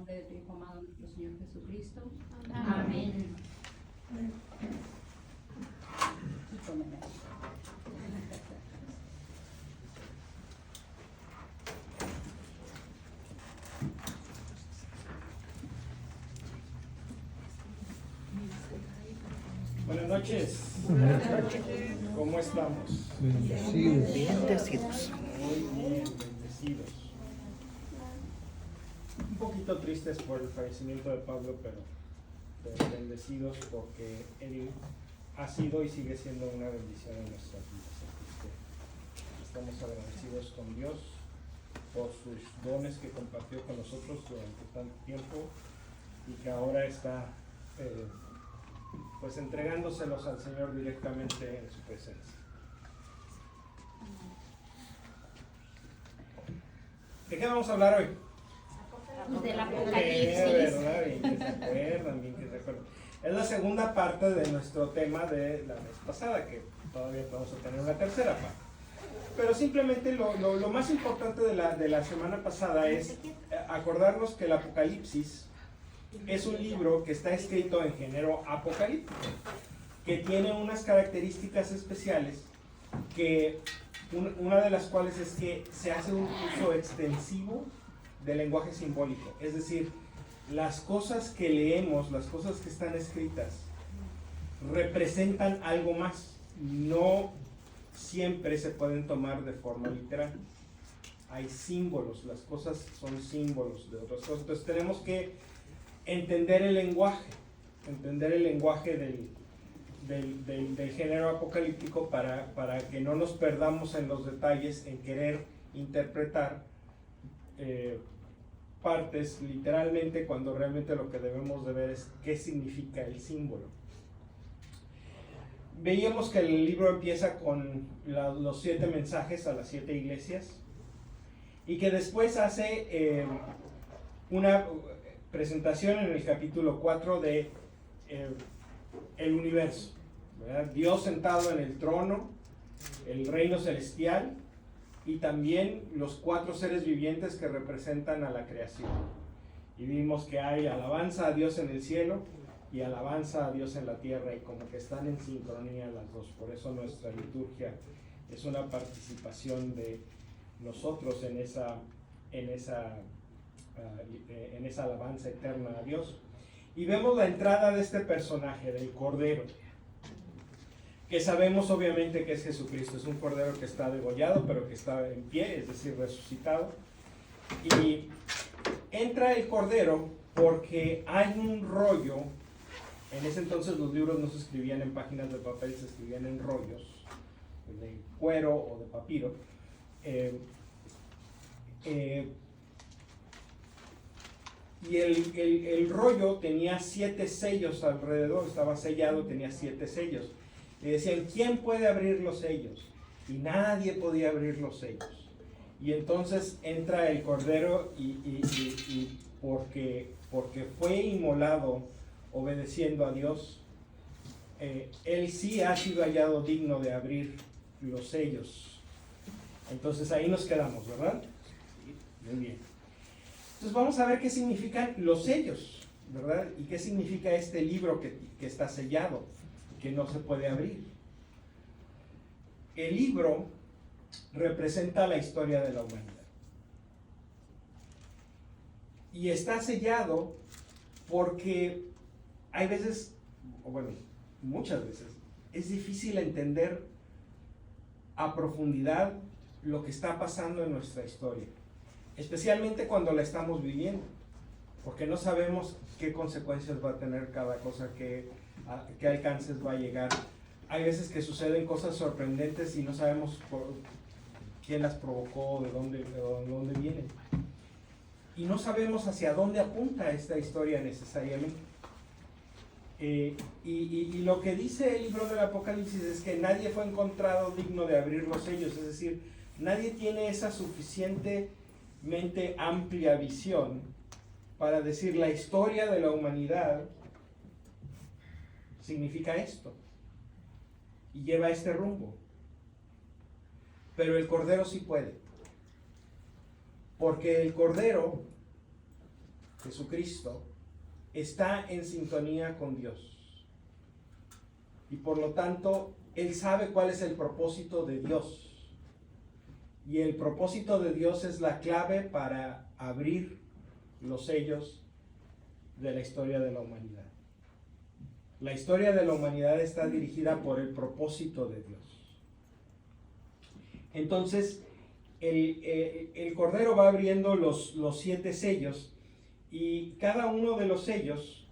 nombre de tu Hijo amado, nuestro Señor Jesucristo. Amén. Y comerás. Buenas noches. ¿Cómo estamos? Bendecidos. Muy bien, bendecidos. Un poquito tristes por el fallecimiento de Pablo, pero bendecidos porque él ha sido y sigue siendo una bendición en nuestras vidas. Así que estamos agradecidos con Dios por sus dones que compartió con nosotros durante tanto tiempo y que ahora está pues entregándoselos al Señor directamente en su presencia. ¿De qué vamos a hablar hoy? Del ¿Verdad? Apocalipsis. Bien que se acuerdan, bien que se acuerdan. Es la segunda parte de nuestro tema de la vez pasada, que todavía vamos a tener una tercera parte. Pero simplemente lo más importante de la semana pasada es acordarnos que el Apocalipsis es un libro que está escrito en género apocalíptico, que tiene unas características especiales, que una de las cuales es que se hace un uso extensivo del lenguaje simbólico. Es decir, las cosas que leemos, las cosas que están escritas, representan algo más. No siempre se pueden tomar de forma literal. Hay símbolos, las cosas son símbolos de otras cosas. Entonces tenemos que entender el lenguaje del género apocalíptico para que no nos perdamos en los detalles, en querer interpretar partes literalmente, cuando realmente lo que debemos de ver es qué significa el símbolo. Veíamos que el libro empieza con los 7 mensajes a las 7 iglesias y que después hace una presentación en el capítulo 4 de el universo, ¿verdad? Dios sentado en el trono, el reino celestial y también los 4 seres vivientes que representan a la creación. Y vimos que hay alabanza a Dios en el cielo y alabanza a Dios en la tierra, y como que están en sincronía las dos. Por eso nuestra liturgia es una participación de nosotros en esa alabanza eterna a Dios. Y vemos la entrada de este personaje, del Cordero, que sabemos obviamente que es Jesucristo. Es un Cordero que está degollado, pero que está en pie, es decir, resucitado. Y entra el Cordero porque hay un rollo. En ese entonces los libros no se escribían en páginas de papel, se escribían en rollos de cuero o de papiro. Y el rollo tenía 7 sellos alrededor, estaba sellado, tenía 7 sellos. Le decían, ¿quién puede abrir los sellos? Y nadie podía abrir los sellos. Y entonces entra el Cordero y porque fue inmolado obedeciendo a Dios, él sí ha sido hallado digno de abrir los sellos. Entonces ahí nos quedamos, ¿verdad? Sí, muy bien. Entonces vamos a ver qué significan los sellos, ¿verdad? Y qué significa este libro que está sellado, que no se puede abrir. El libro representa la historia de la humanidad. Y está sellado porque hay veces, o bueno, muchas veces, es difícil entender a profundidad lo que está pasando en nuestra historia, especialmente cuando la estamos viviendo, porque no sabemos qué consecuencias va a tener cada cosa, qué alcances va a llegar. Hay veces que suceden cosas sorprendentes y no sabemos quién las provocó, de dónde vienen. Y no sabemos hacia dónde apunta esta historia necesariamente. Y lo que dice el libro del Apocalipsis es que nadie fue encontrado digno de abrir los sellos, es decir, nadie tiene esa suficientemente amplia visión para decir la historia de la humanidad significa esto y lleva este rumbo. Pero el Cordero sí puede, porque el Cordero Jesucristo, está en sintonía con Dios. Y por lo tanto, Él sabe cuál es el propósito de Dios. Y el propósito de Dios es la clave para abrir los sellos de la historia de la humanidad. La historia de la humanidad está dirigida por el propósito de Dios. Entonces, el Cordero va abriendo los 7 sellos y cada uno de los sellos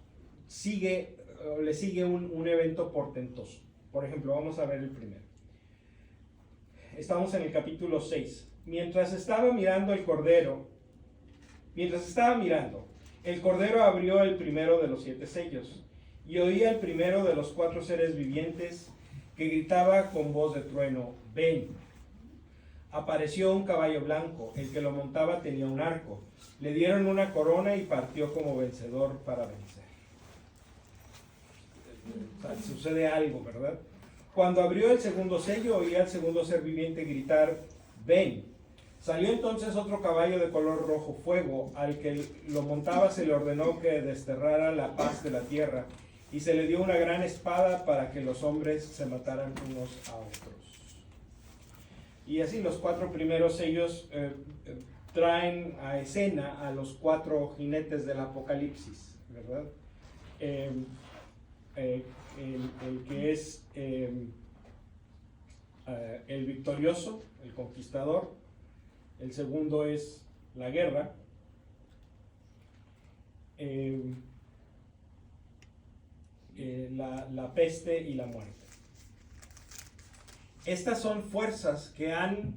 le sigue un evento portentoso. Por ejemplo, vamos a ver el primero. Estamos en el capítulo 6. Mientras estaba mirando, el Cordero abrió el primero de los 7 sellos y oía el primero de los 4 seres vivientes que gritaba con voz de trueno: ven. Apareció un caballo blanco, el que lo montaba tenía un arco, le dieron una corona y partió como vencedor para vencer. O sea, sucede algo, ¿verdad? Cuando abrió el segundo sello, oía al segundo ser viviente gritar: ven. Salió entonces otro caballo de color rojo fuego, al que lo montaba se le ordenó que desterrara la paz de la tierra, y se le dio una gran espada para que los hombres se mataran unos a otros. Y así los 4 primeros sellos traen a escena a los 4 jinetes del Apocalipsis, ¿verdad? El que es el victorioso, el conquistador. El segundo es la guerra. La peste y la muerte. Estas son fuerzas que han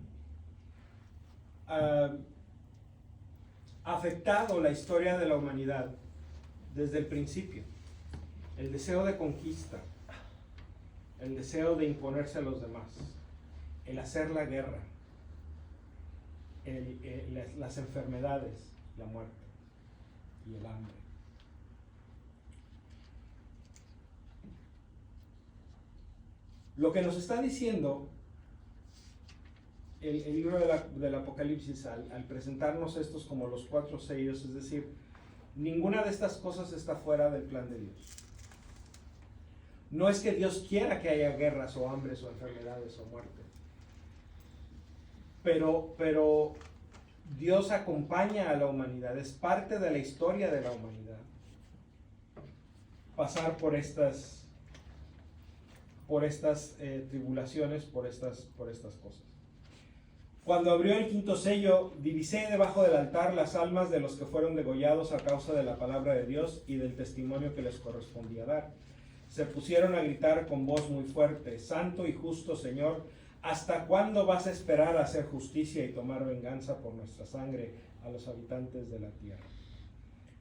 afectado la historia de la humanidad desde el principio. El deseo de conquista, el deseo de imponerse a los demás, el hacer la guerra, las enfermedades, la muerte y el hambre. Lo que nos está diciendo el libro del Apocalipsis al presentarnos estos como los 4 sellos, es decir, ninguna de estas cosas está fuera del plan de Dios. No es que Dios quiera que haya guerras o hambres o enfermedades o muerte, pero Dios acompaña a la humanidad, es parte de la historia de la humanidad pasar por estas tribulaciones, por estas cosas. Cuando abrió el 5º sello, divisé debajo del altar las almas de los que fueron degollados a causa de la palabra de Dios y del testimonio que les correspondía dar. Se pusieron a gritar con voz muy fuerte: Santo y justo Señor, ¿hasta cuándo vas a esperar a hacer justicia y tomar venganza por nuestra sangre a los habitantes de la tierra?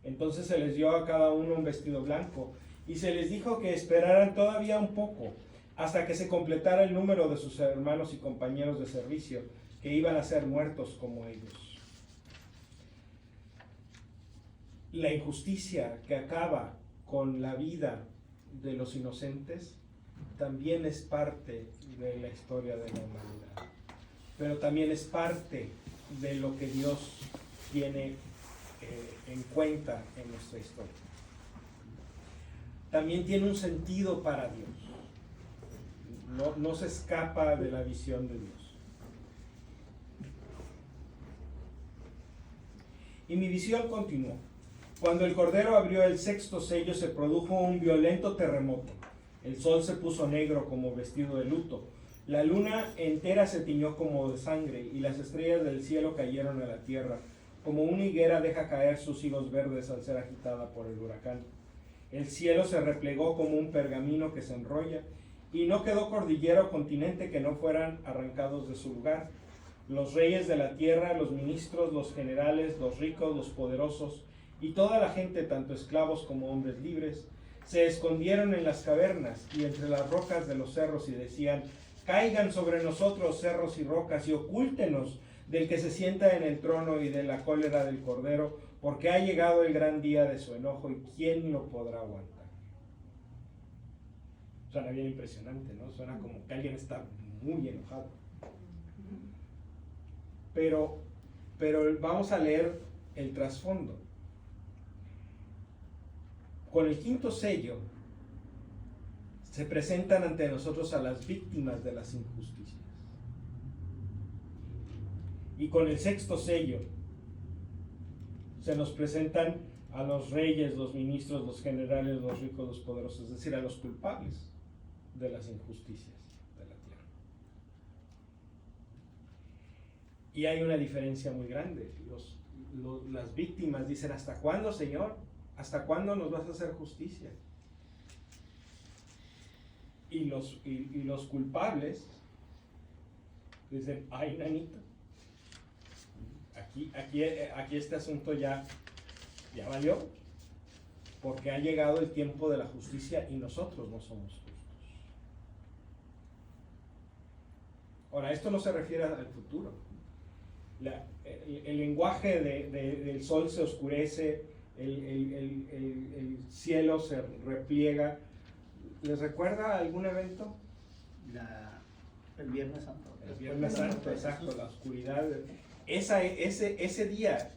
Entonces se les dio a cada uno un vestido blanco y se les dijo que esperaran todavía un poco hasta que se completara el número de sus hermanos y compañeros de servicio, que iban a ser muertos como ellos. La injusticia que acaba con la vida de los inocentes también es parte de la historia de la humanidad, pero también es parte de lo que Dios tiene en cuenta en nuestra historia. También tiene un sentido para Dios. No se escapa de la visión de Dios. Y mi visión continuó. Cuando el Cordero abrió el 6º sello, se produjo un violento terremoto. El sol se puso negro como vestido de luto. La luna entera se tiñó como de sangre, y las estrellas del cielo cayeron a la tierra, como una higuera deja caer sus higos verdes al ser agitada por el huracán. El cielo se replegó como un pergamino que se enrolla, y no quedó cordillera o continente que no fueran arrancados de su lugar. Los reyes de la tierra, los ministros, los generales, los ricos, los poderosos, y toda la gente, tanto esclavos como hombres libres, se escondieron en las cavernas y entre las rocas de los cerros y decían: caigan sobre nosotros cerros y rocas y ocúltenos del que se sienta en el trono y de la cólera del Cordero, porque ha llegado el gran día de su enojo y ¿quién lo podrá aguantar? Suena bien impresionante, ¿no? Suena como que alguien está muy enojado. Pero vamos a leer el trasfondo. Con el quinto sello se presentan ante nosotros a las víctimas de las injusticias. Y con el sexto sello se nos presentan a los reyes, los ministros, los generales, los ricos, los poderosos, es decir, a los culpables de las injusticias de la tierra. Y hay una diferencia muy grande. Las víctimas dicen: ¿hasta cuándo, Señor? ¿Hasta cuándo nos vas a hacer justicia? Y los culpables dicen: ay, nanito, aquí este asunto ya valió, porque ha llegado el tiempo de la justicia y nosotros no somos justos. Ahora, esto no se refiere al futuro. El lenguaje del sol se oscurece, el cielo se repliega. ¿Les recuerda algún evento? El Viernes Santo. El Viernes Santo, exacto, la oscuridad. Ese día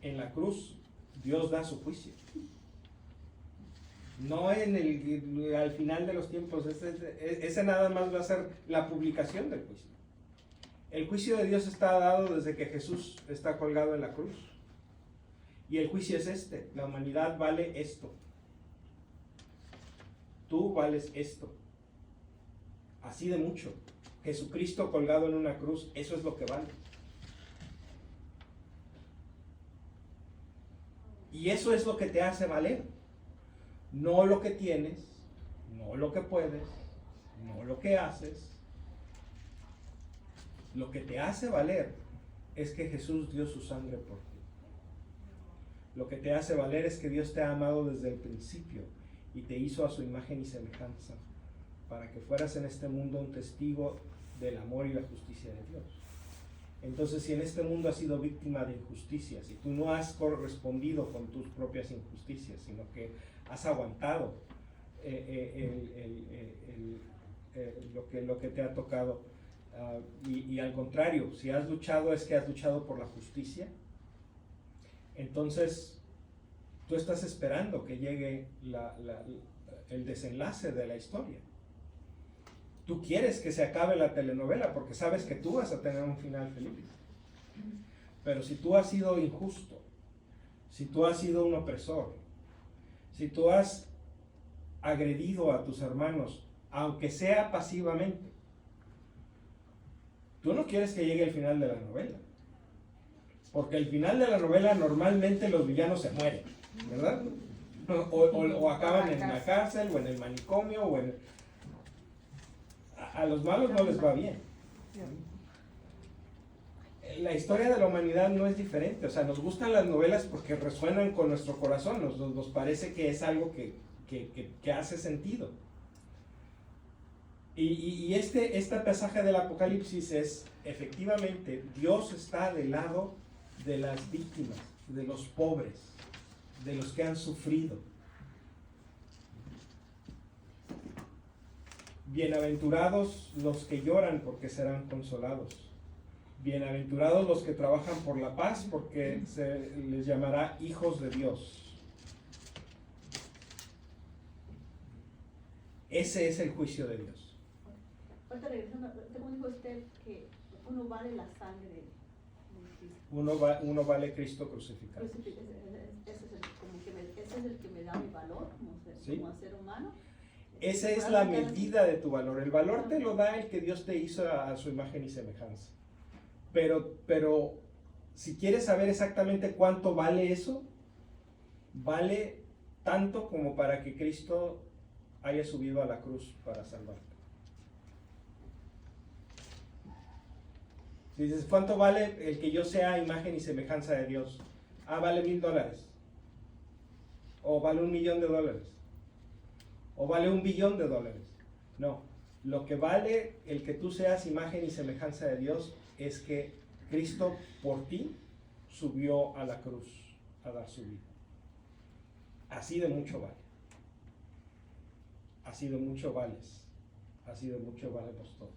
en la cruz, Dios da su juicio. No al final de los tiempos, ese nada más va a ser la publicación del juicio. El juicio de Dios está dado desde que Jesús está colgado en la cruz. Y el juicio es la humanidad vale esto. Tú vales esto. Así de mucho. Jesucristo colgado en una cruz, eso es lo que vale. Y eso es lo que te hace valer. No lo que tienes, no lo que puedes, no lo que haces. Lo que te hace valer es que Jesús dio su sangre por ti. Lo que te hace valer es que Dios te ha amado desde el principio y te hizo a su imagen y semejanza para que fueras en este mundo un testigo del amor y la justicia de Dios. Entonces, si en este mundo has sido víctima de injusticias y tú no has correspondido con tus propias injusticias, sino que has aguantado lo que te ha tocado, y al contrario, si has luchado es que has luchado por la justicia, entonces tú estás esperando que llegue el desenlace de la historia. Tú quieres que se acabe la telenovela porque sabes que tú vas a tener un final feliz. Pero si tú has sido injusto, si tú has sido un opresor, si tú has agredido a tus hermanos, aunque sea pasivamente, tú no quieres que llegue el final de la novela. Porque el final de la novela normalmente los villanos se mueren, ¿verdad? O acaban en la cárcel, o en el manicomio, o a los malos no les va bien. La historia de la humanidad no es diferente. O sea, nos gustan las novelas porque resuenan con nuestro corazón, nos parece que es algo que hace sentido. Y este pasaje del Apocalipsis es, efectivamente, Dios está del lado de las víctimas, de los pobres, de los que han sufrido. Bienaventurados los que lloran porque serán consolados. Bienaventurados los que trabajan por la paz porque se les llamará hijos de Dios. Ese es el juicio de Dios. Ahorita regresando, ¿cómo dijo usted que uno vale la sangre de Cristo? Uno vale Cristo crucificado. Ese es el que me da mi valor como ser humano. Esa es la medida de tu valor. El valor te lo da el que Dios te hizo a su imagen y semejanza. Pero si quieres saber exactamente cuánto vale eso, vale tanto como para que Cristo haya subido a la cruz para salvarte. Si dices, ¿cuánto vale el que yo sea imagen y semejanza de Dios? Vale $1,000. O vale $1,000,000. O vale $1,000,000,000. No, lo que vale el que tú seas imagen y semejanza de Dios es que Cristo por ti subió a la cruz a dar su vida. Así de mucho vale. Así de mucho vales. Así de mucho valemos todos.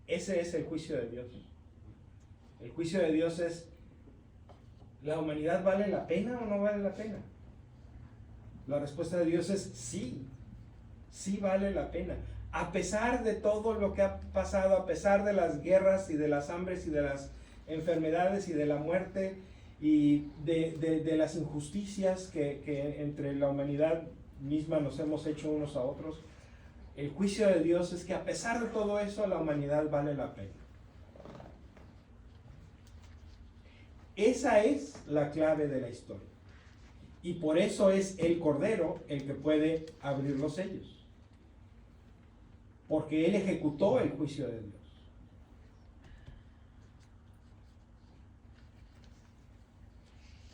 Ese es el juicio de Dios. El juicio de Dios es, ¿la humanidad vale la pena o no vale la pena? La respuesta de Dios es sí, sí vale la pena. A pesar de todo lo que ha pasado, a pesar de las guerras y de las hambres y de las enfermedades y de la muerte y de las injusticias que entre la humanidad misma nos hemos hecho unos a otros, el juicio de Dios es que a pesar de todo eso, la humanidad vale la pena. Esa es la clave de la historia. Y por eso es el Cordero el que puede abrir los sellos. Porque Él ejecutó el juicio de Dios.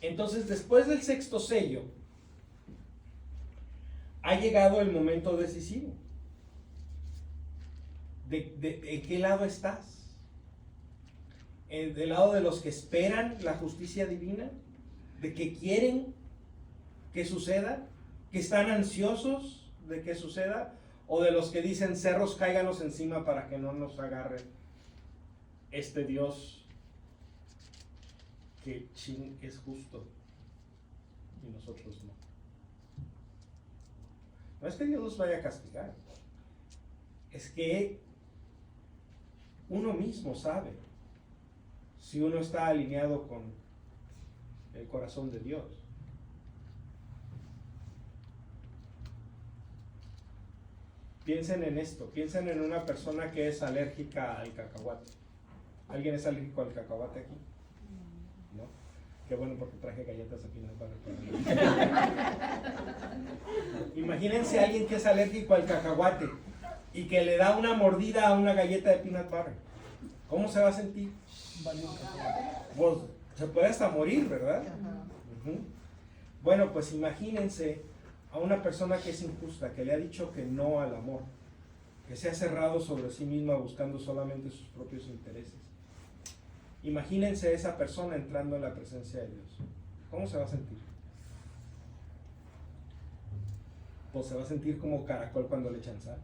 Entonces, después del sexto sello, ha llegado el momento decisivo. ¿De qué lado estás? ¿Del lado de los que esperan la justicia divina? ¿De que quieren que suceda? ¿Que están ansiosos de que suceda? ¿O de los que dicen cerros cáiganos encima para que no nos agarre este Dios que es justo y nosotros no? No es que Dios los vaya a castigar, es que uno mismo sabe si uno está alineado con el corazón de Dios. Piensen en esto, piensen en una persona que es alérgica al cacahuate. ¿Alguien es alérgico al cacahuate aquí? ¿No? Qué bueno, porque traje galletas de peanut butter. Imagínense a alguien que es alérgico al cacahuate y que le da una mordida a una galleta de peanut butter. ¿Cómo se va a sentir? Pues se puede hasta morir, ¿verdad? Uh-huh. Bueno, pues imagínense a una persona que es injusta, que le ha dicho que no al amor, que se ha cerrado sobre sí misma buscando solamente sus propios intereses. Imagínense a esa persona entrando en la presencia de Dios. ¿Cómo se va a sentir? Pues se va a sentir como caracol cuando le echan sal.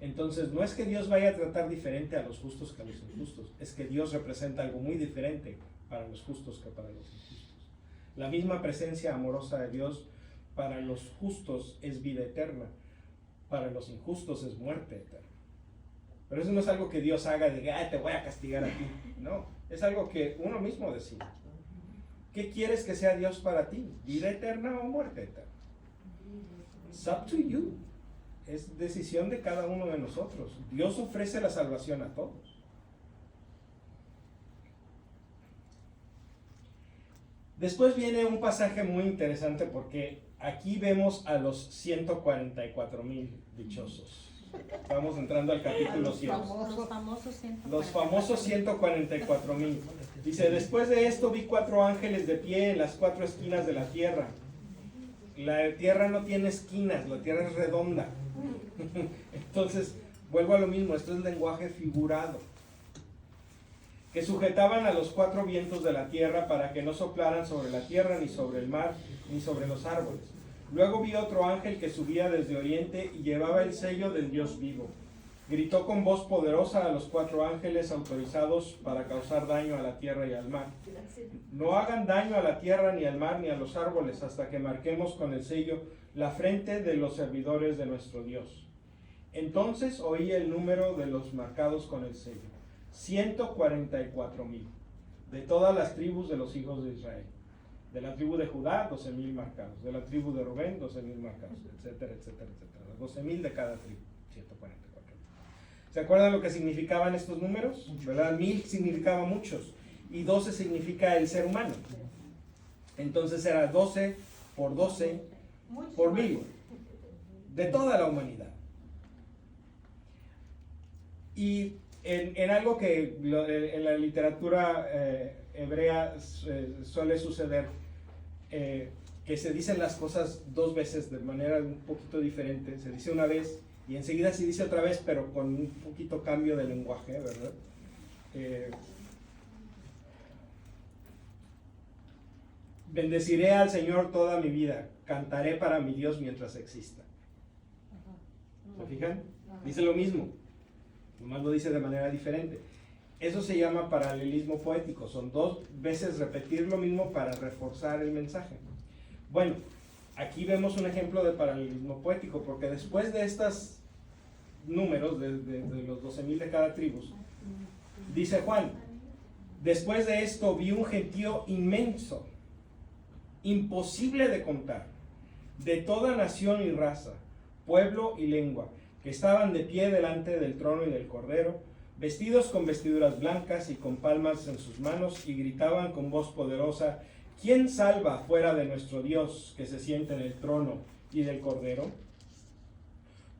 Entonces, no es que Dios vaya a tratar diferente a los justos que a los injustos, es que Dios representa algo muy diferente para los justos que para los injustos. La misma presencia amorosa de Dios para los justos es vida eterna, para los injustos es muerte eterna. Pero eso no es algo que Dios haga de te voy a castigar a ti. No, es algo que uno mismo decide. ¿Qué quieres que sea Dios para ti? ¿Vida eterna o muerte eterna? It's up to you. Es decisión de cada uno de nosotros. Dios ofrece la salvación a todos. Después viene un pasaje muy interesante porque aquí vemos a los 144,000 dichosos. Estamos entrando al capítulo 100. Los famosos 144,000. Dice, después de esto vi 4 ángeles de pie en las 4 esquinas de la tierra. La tierra no tiene esquinas, la tierra es redonda. Entonces, vuelvo a lo mismo, esto es lenguaje figurado. Que sujetaban a los 4 vientos de la tierra para que no soplaran sobre la tierra, ni sobre el mar, ni sobre los árboles. Luego vi otro ángel que subía desde oriente y llevaba el sello del Dios vivo. Gritó con voz poderosa a los 4 ángeles autorizados para causar daño a la tierra y al mar. No hagan daño a la tierra, ni al mar, ni a los árboles, hasta que marquemos con el sello la frente de los servidores de nuestro Dios. Entonces oí el número de los marcados con el sello: 144,000, de todas las tribus de los hijos de Israel. De la tribu de Judá, 12,000 marcados. De la tribu de Rubén, 12,000 marcados, etcétera, etcétera, etcétera. 12,000 de cada tribu, 144. ¿Se acuerdan lo que significaban estos números? ¿Verdad? 1000 significaba muchos y 12 significa el ser humano. Entonces era 12 por 12 por 1000, de toda la humanidad. Y en algo que en la literatura hebrea suele suceder, que se dicen las cosas 2 veces de manera un poquito diferente. Se dice una vez y enseguida se dice otra vez, pero con un poquito cambio de lenguaje, ¿verdad? Bendeciré al Señor toda mi vida, cantaré para mi Dios mientras exista. ¿Se fijan? Dice lo mismo, nomás lo dice de manera diferente. Eso se llama paralelismo poético. Son dos veces repetir lo mismo para reforzar el mensaje. Bueno, aquí vemos un ejemplo de paralelismo poético, porque después de estos números, de los 12,000 de cada tribu, dice Juan, después de esto vi un gentío inmenso, imposible de contar, de toda nación y raza, pueblo y lengua, que estaban de pie delante del trono y del Cordero, vestidos con vestiduras blancas y con palmas en sus manos, y gritaban con voz poderosa, ¿quién salva fuera de nuestro Dios que se sienta en el trono y del Cordero?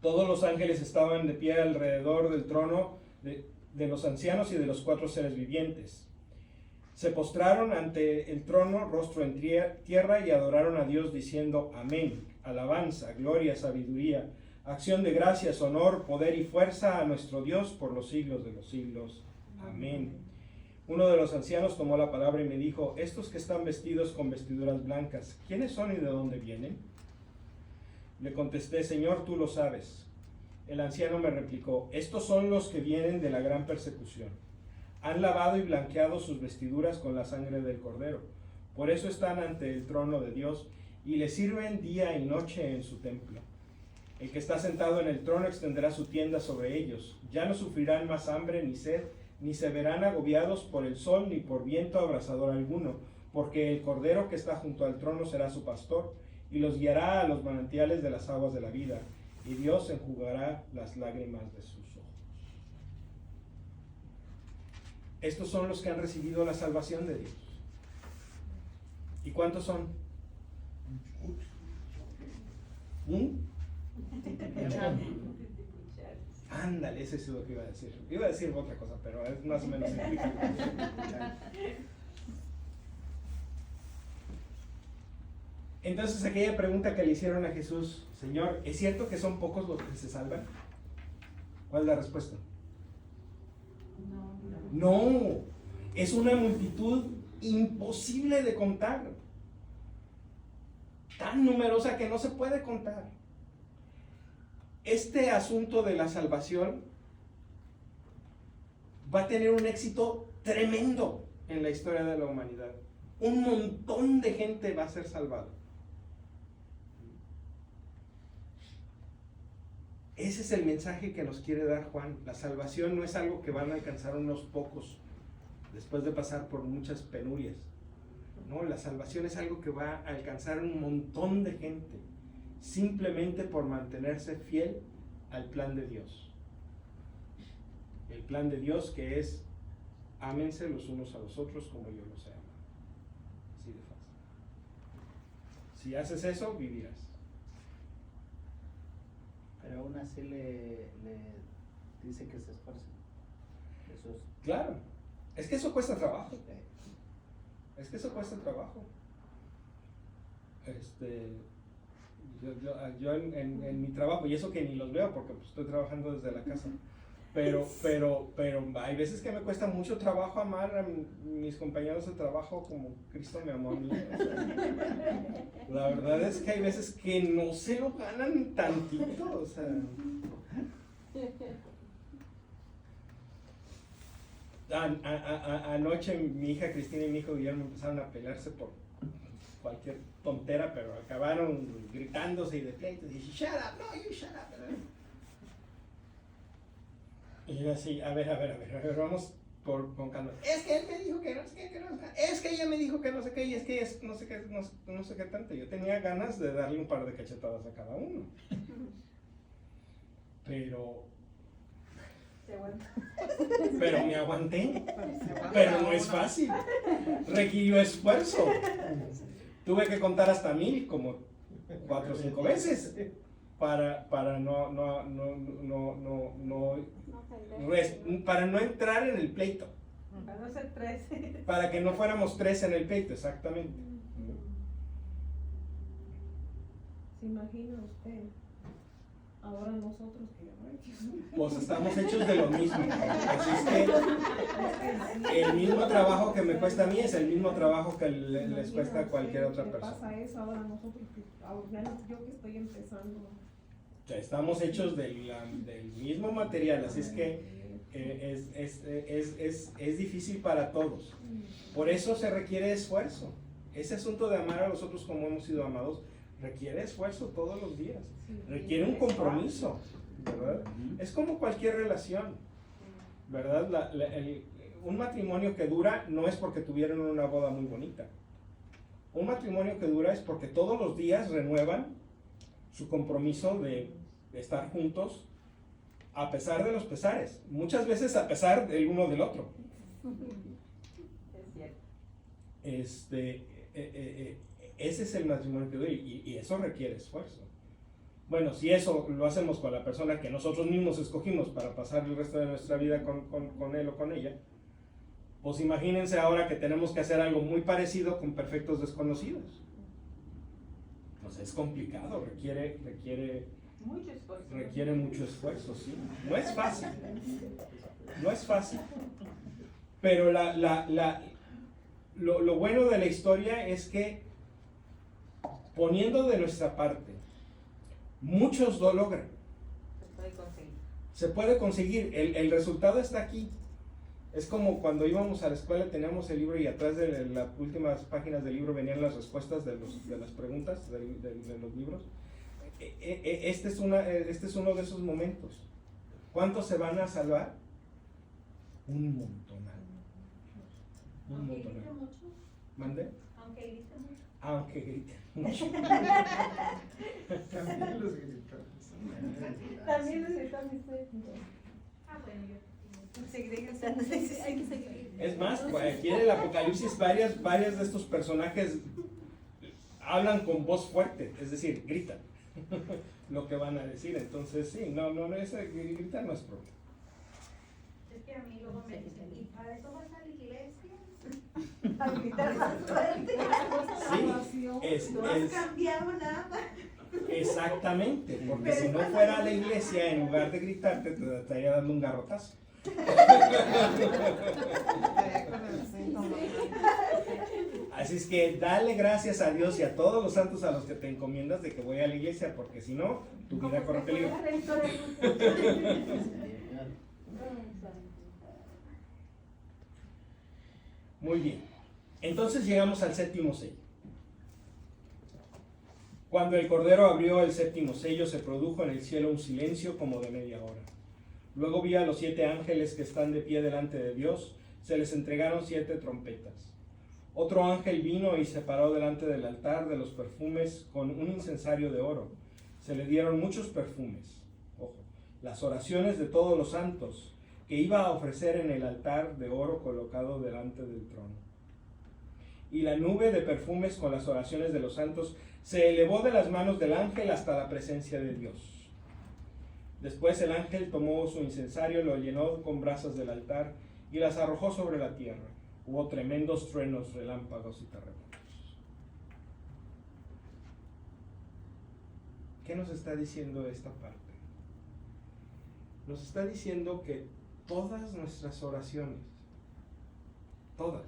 Todos los ángeles estaban de pie alrededor del trono de los ancianos y de los 4 seres vivientes. Se postraron ante el trono, rostro en tierra, y adoraron a Dios diciendo, amén, alabanza, gloria, sabiduría, acción de gracias, honor, poder y fuerza a nuestro Dios por los siglos de los siglos. Amén. Uno de los ancianos tomó la palabra y me dijo, estos que están vestidos con vestiduras blancas, ¿quiénes son y de dónde vienen? Le contesté, Señor, tú lo sabes. El anciano me replicó, estos son los que vienen de la gran persecución. Han lavado y blanqueado sus vestiduras con la sangre del Cordero. Por eso están ante el trono de Dios y le sirven día y noche en su templo. El que está sentado en el trono extenderá su tienda sobre ellos. Ya no sufrirán más hambre ni sed, ni se verán agobiados por el sol ni por viento abrasador alguno, porque el Cordero que está junto al trono será su pastor y los guiará a los manantiales de las aguas de la vida, y Dios enjugará las lágrimas de sus ojos. Estos son los que han recibido la salvación de Dios. ¿Y cuántos son? Ándale, ese es lo que iba a decir. Iba a decir otra cosa, pero es más o menos significativo. Entonces aquella pregunta que le hicieron a Jesús, Señor, ¿es cierto que son pocos los que se salvan? ¿Cuál es la respuesta? No, es una multitud imposible de contar, tan numerosa que no se puede contar. Este asunto de la salvación va a tener un éxito tremendo en la historia de la humanidad. Un montón de gente va a ser salvada. Ese es el mensaje que nos quiere dar Juan. La salvación no es algo que van a alcanzar unos pocos después de pasar por muchas penurias. No, la salvación es algo que va a alcanzar un montón de gente, simplemente por mantenerse fiel al plan de Dios. El plan de Dios que es, ámense los unos a los otros como yo los he amado. Así de fácil. Si haces eso, vivirás. Pero aún así le dice que se esfuerce. Jesús. Claro, es que eso cuesta trabajo. Es que eso cuesta trabajo. Yo en mi trabajo, y eso que ni los veo porque pues, estoy trabajando desde la casa, pero hay veces que me cuesta mucho trabajo amar a mis compañeros de trabajo como Cristo me amó a mí. O sea, la verdad es que hay veces que no se lo ganan tantito, o sea. Anoche mi hija Cristina y mi hijo Guillermo empezaron a pelearse por cualquier tontera, pero acabaron gritándose y de pleitos y shut up, no, you shut up. Y yo así, a ver, vamos con calma. Es que él me dijo que no sé qué, es que ella me dijo que no sé qué, y es que no sé qué, no sé qué tanto. Yo tenía ganas de darle un par de cachetadas a cada uno. Pero me aguanté. Pero no es fácil. Requirió esfuerzo. Tuve que contar hasta 1000 como 4 o 5 veces para no entrar en el pleito. Para no ser 3. Para que no fuéramos 3 en el pleito, exactamente. ¿Se imagina usted? Ahora nosotros que pues estamos hechos de lo mismo. Así es que el mismo trabajo que me cuesta a mí es el mismo trabajo que les cuesta a cualquier otra persona. Pasa eso ahora nosotros que yo que estoy empezando. Estamos hechos del mismo material, así es que Es difícil para todos. Por eso se requiere esfuerzo. Ese asunto de amar a los otros como hemos sido amados requiere esfuerzo todos los días. Requiere un compromiso, ¿verdad? Es como cualquier relación, ¿verdad? Un matrimonio que dura no es porque tuvieron una boda muy bonita. Un matrimonio que dura es porque todos los días renuevan su compromiso de estar juntos a pesar de los pesares, muchas veces a pesar del uno del otro. Es cierto. Ese es el matrimonio que dura y eso requiere esfuerzo. Bueno, si eso lo hacemos con la persona que nosotros mismos escogimos para pasar el resto de nuestra vida con él o con ella, pues imagínense ahora que tenemos que hacer algo muy parecido con perfectos desconocidos. Pues es complicado, requiere mucho esfuerzo, sí. No es fácil. No es fácil. Pero lo bueno de la historia es que poniendo de nuestra parte, muchos lo logran. Se puede conseguir. El resultado está aquí. Es como cuando íbamos a la escuela, teníamos el libro y atrás de las últimas páginas del libro venían las respuestas de las preguntas de los libros. Este es uno de esos momentos. ¿Cuántos se van a salvar? Un montonal. Aunque grite mucho. ¿Mande? Aunque grite mucho. Aunque griten mucho. También los gritores. También necesitan mis bueno, yo seguiré gritando. Hay que seguir. Es más, aquí en el Apocalipsis varias de estos personajes hablan con voz fuerte, es decir, gritan lo que van a decir. Entonces sí, no, ese gritar no es problema. Es que a mí luego me dicen, ¿y para eso vas a la iglesia? A gritar más fuerte. Salvación. No has cambiado nada. Exactamente, porque si no fuera a la iglesia, en lugar de gritarte, te estaría dando un garrotazo. Así es que dale gracias a Dios y a todos los santos a los que te encomiendas de que voy a la iglesia, porque si no, tu vida corre peligro. Muy bien, entonces llegamos al séptimo sello. Cuando el Cordero abrió el séptimo sello, se produjo en el cielo un silencio como de media hora. Luego vi a los 7 ángeles que están de pie delante de Dios, se les entregaron 7 trompetas. Otro ángel vino y se paró delante del altar de los perfumes con un incensario de oro. Se le dieron muchos perfumes, ojo, las oraciones de todos los santos, que iba a ofrecer en el altar de oro colocado delante del trono. Y la nube de perfumes con las oraciones de los santos se elevó de las manos del ángel hasta la presencia de Dios. Después el ángel tomó su incensario, lo llenó con brasas del altar y las arrojó sobre la tierra. Hubo tremendos truenos, relámpagos y terremotos. ¿Qué nos está diciendo esta parte? Nos está diciendo que todas nuestras oraciones, todas,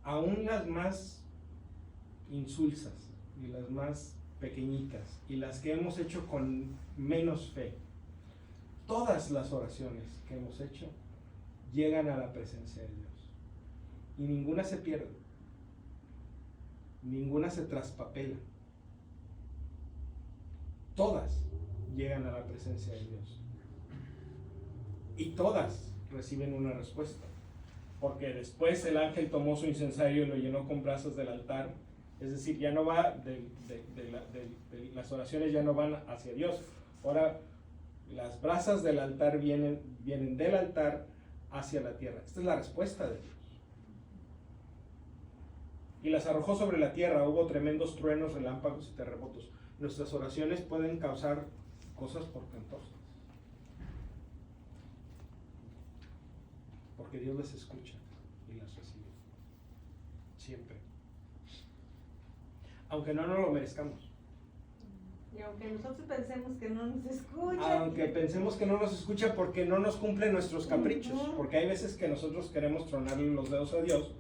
aún las más insulsas y las más pequeñitas y las que hemos hecho con menos fe, todas las oraciones que hemos hecho llegan a la presencia de Dios y ninguna se pierde, ninguna se traspapela, todas llegan a la presencia de Dios y todas reciben una respuesta, porque después el ángel tomó su incensario y lo llenó con brasas del altar. Es decir, ya no va las oraciones ya no van hacia Dios. Ahora las brasas del altar vienen del altar hacia la tierra. Esta es la respuesta de Dios. Y las arrojó sobre la tierra. Hubo tremendos truenos, relámpagos y terremotos. Nuestras oraciones pueden causar cosas portentosas, porque Dios las escucha y las recibe. Siempre. Aunque no nos lo merezcamos. Y aunque nosotros pensemos que no nos escucha. Aunque pensemos que no nos escucha porque no nos cumple nuestros caprichos. Porque hay veces que nosotros queremos tronarle los dedos a Dios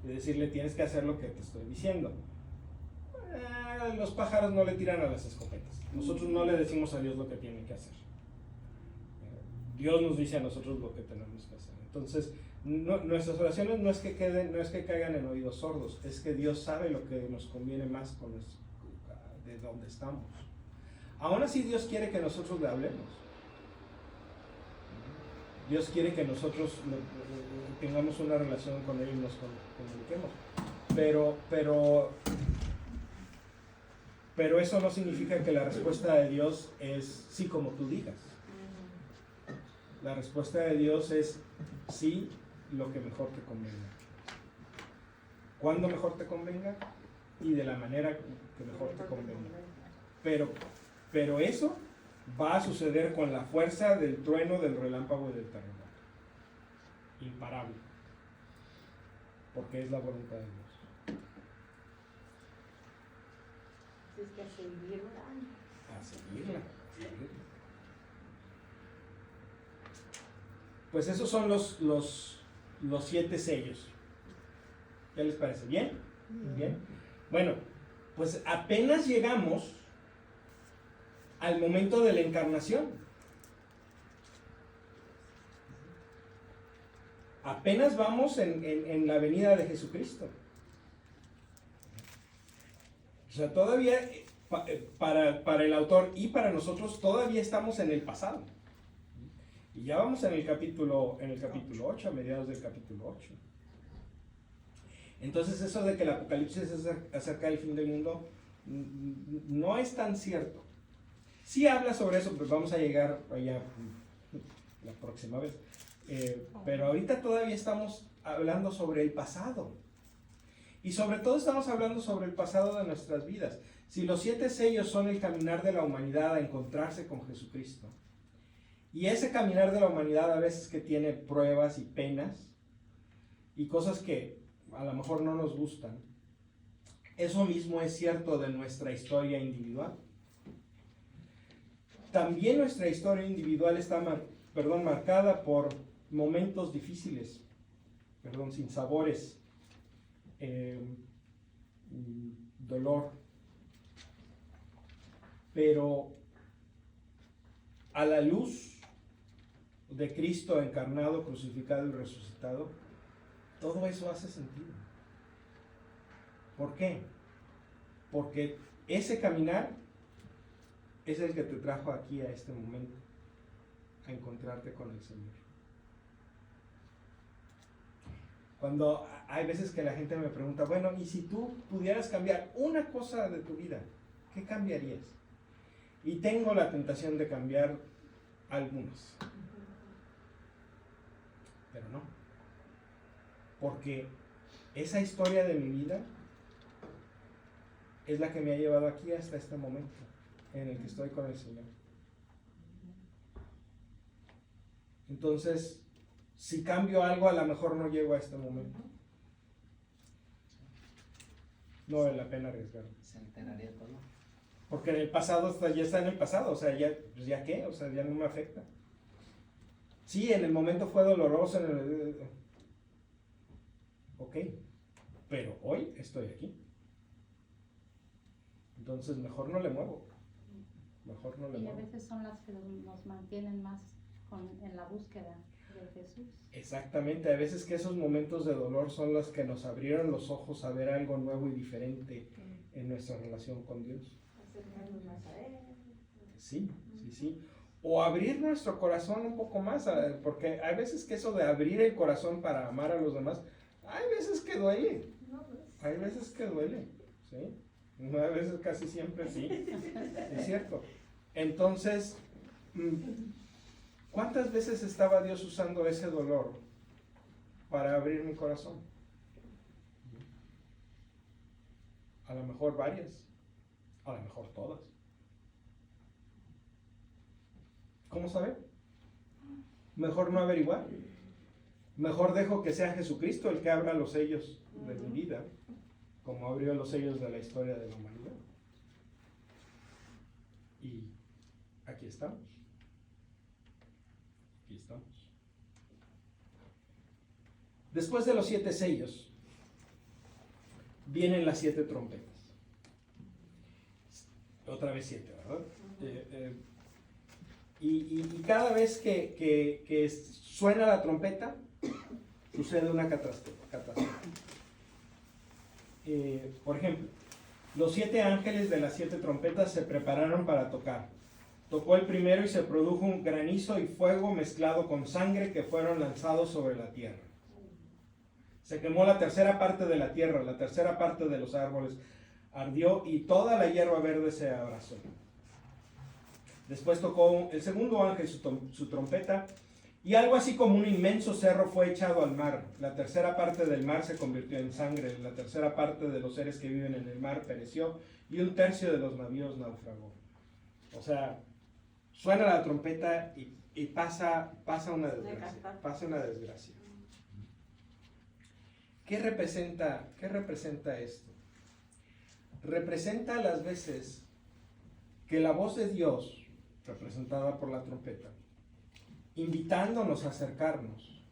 y decirle tienes que hacer lo que te estoy diciendo. Los pájaros no le tiran a las escopetas. Nosotros no le decimos a Dios lo que tiene que hacer. Dios nos dice a nosotros lo que tenemos que hacer. Entonces, nuestras oraciones no es que caigan en oídos sordos, es que Dios sabe lo que nos conviene más de donde estamos. Aún así, Dios quiere que nosotros le hablemos. Dios quiere que nosotros tengamos una relación con Él y nos comuniquemos. Pero eso no significa que la respuesta de Dios es sí como tú digas. La respuesta de Dios es sí, lo que mejor te convenga. Cuando mejor te convenga y de la manera que mejor te convenga. Pero eso va a suceder con la fuerza del trueno, del relámpago y del terremoto. Imparable. Porque es la voluntad de Dios. Es que seguirla. A seguirla. Pues esos son los 7 sellos. ¿Qué les parece? ¿Bien? ¿Bien? Bueno, pues apenas llegamos al momento de la encarnación. Apenas vamos en la venida de Jesucristo. O sea, todavía, para el autor y para nosotros, todavía estamos en el pasado. Y ya vamos en el capítulo 8, a mediados del capítulo 8. Entonces eso de que el Apocalipsis es acerca del fin del mundo, no es tan cierto. Sí habla sobre eso, pues vamos a llegar allá la próxima vez. Pero ahorita todavía estamos hablando sobre el pasado. Y sobre todo estamos hablando sobre el pasado de nuestras vidas. Si los 7 sellos son el caminar de la humanidad a encontrarse con Jesucristo, y ese caminar de la humanidad a veces que tiene pruebas y penas, y cosas que a lo mejor no nos gustan, eso mismo es cierto de nuestra historia individual. También nuestra historia individual está marcada por momentos difíciles, sinsabores, dolor. Pero a la luz de Cristo encarnado, crucificado y resucitado, todo eso hace sentido. ¿Por qué? Porque ese caminar es el que te trajo aquí a este momento, a encontrarte con el Señor. Cuando hay veces que la gente me pregunta, bueno, ¿y si tú pudieras cambiar una cosa de tu vida, qué cambiarías? Y tengo la tentación de cambiar algunas. Pero no. Porque esa historia de mi vida es la que me ha llevado aquí hasta este momento en el que estoy con el Señor. Entonces, si cambio algo, a lo mejor no llego a este momento. No vale la pena arriesgarme. Se enteraría todo. Porque en el pasado ya está en el pasado, o sea, ya qué, o sea, ya no me afecta. Sí, en el momento fue doloroso, ok, pero hoy estoy aquí. Entonces mejor no le muevo. Mejor no le Y a muevo. veces son las que nos mantienen más en la búsqueda de Jesús. Exactamente, a veces que esos momentos de dolor son los que nos abrieron los ojos a ver algo nuevo y diferente en nuestra relación con Dios. Acercarnos más a Él. Sí. O abrir nuestro corazón un poco más, porque hay veces que eso de abrir el corazón para amar a los demás, hay veces que duele. Hay veces que duele, ¿sí? No, a veces casi siempre sí, es cierto. Entonces, ¿cuántas veces estaba Dios usando ese dolor para abrir mi corazón? A lo mejor varias, a lo mejor todas. ¿Cómo saber? Mejor no averiguar. Mejor dejo que sea Jesucristo el que abra los sellos de mi vida, como abrió los sellos de la historia de la humanidad. Y aquí estamos. Aquí estamos. Después de los 7 sellos, vienen las 7 trompetas. Otra vez 7, ¿verdad? Y cada vez que suena la trompeta, sucede una catástrofe. Por ejemplo, los 7 ángeles de las 7 trompetas se prepararon para tocar. Tocó el primero y se produjo un granizo y fuego mezclado con sangre que fueron lanzados sobre la tierra. Se quemó la tercera parte de la tierra, la tercera parte de los árboles ardió y toda la hierba verde se abrazó. Después tocó el segundo ángel su trompeta y algo así como un inmenso cerro fue echado al mar. La tercera parte del mar se convirtió en sangre, la tercera parte de los seres que viven en el mar pereció y 1/3 de los navíos naufragó. O sea, suena la trompeta y pasa una desgracia. ¿Qué representa esto? Representa a las veces que la voz de Dios, representada por la trompeta, invitándonos a acercarnos,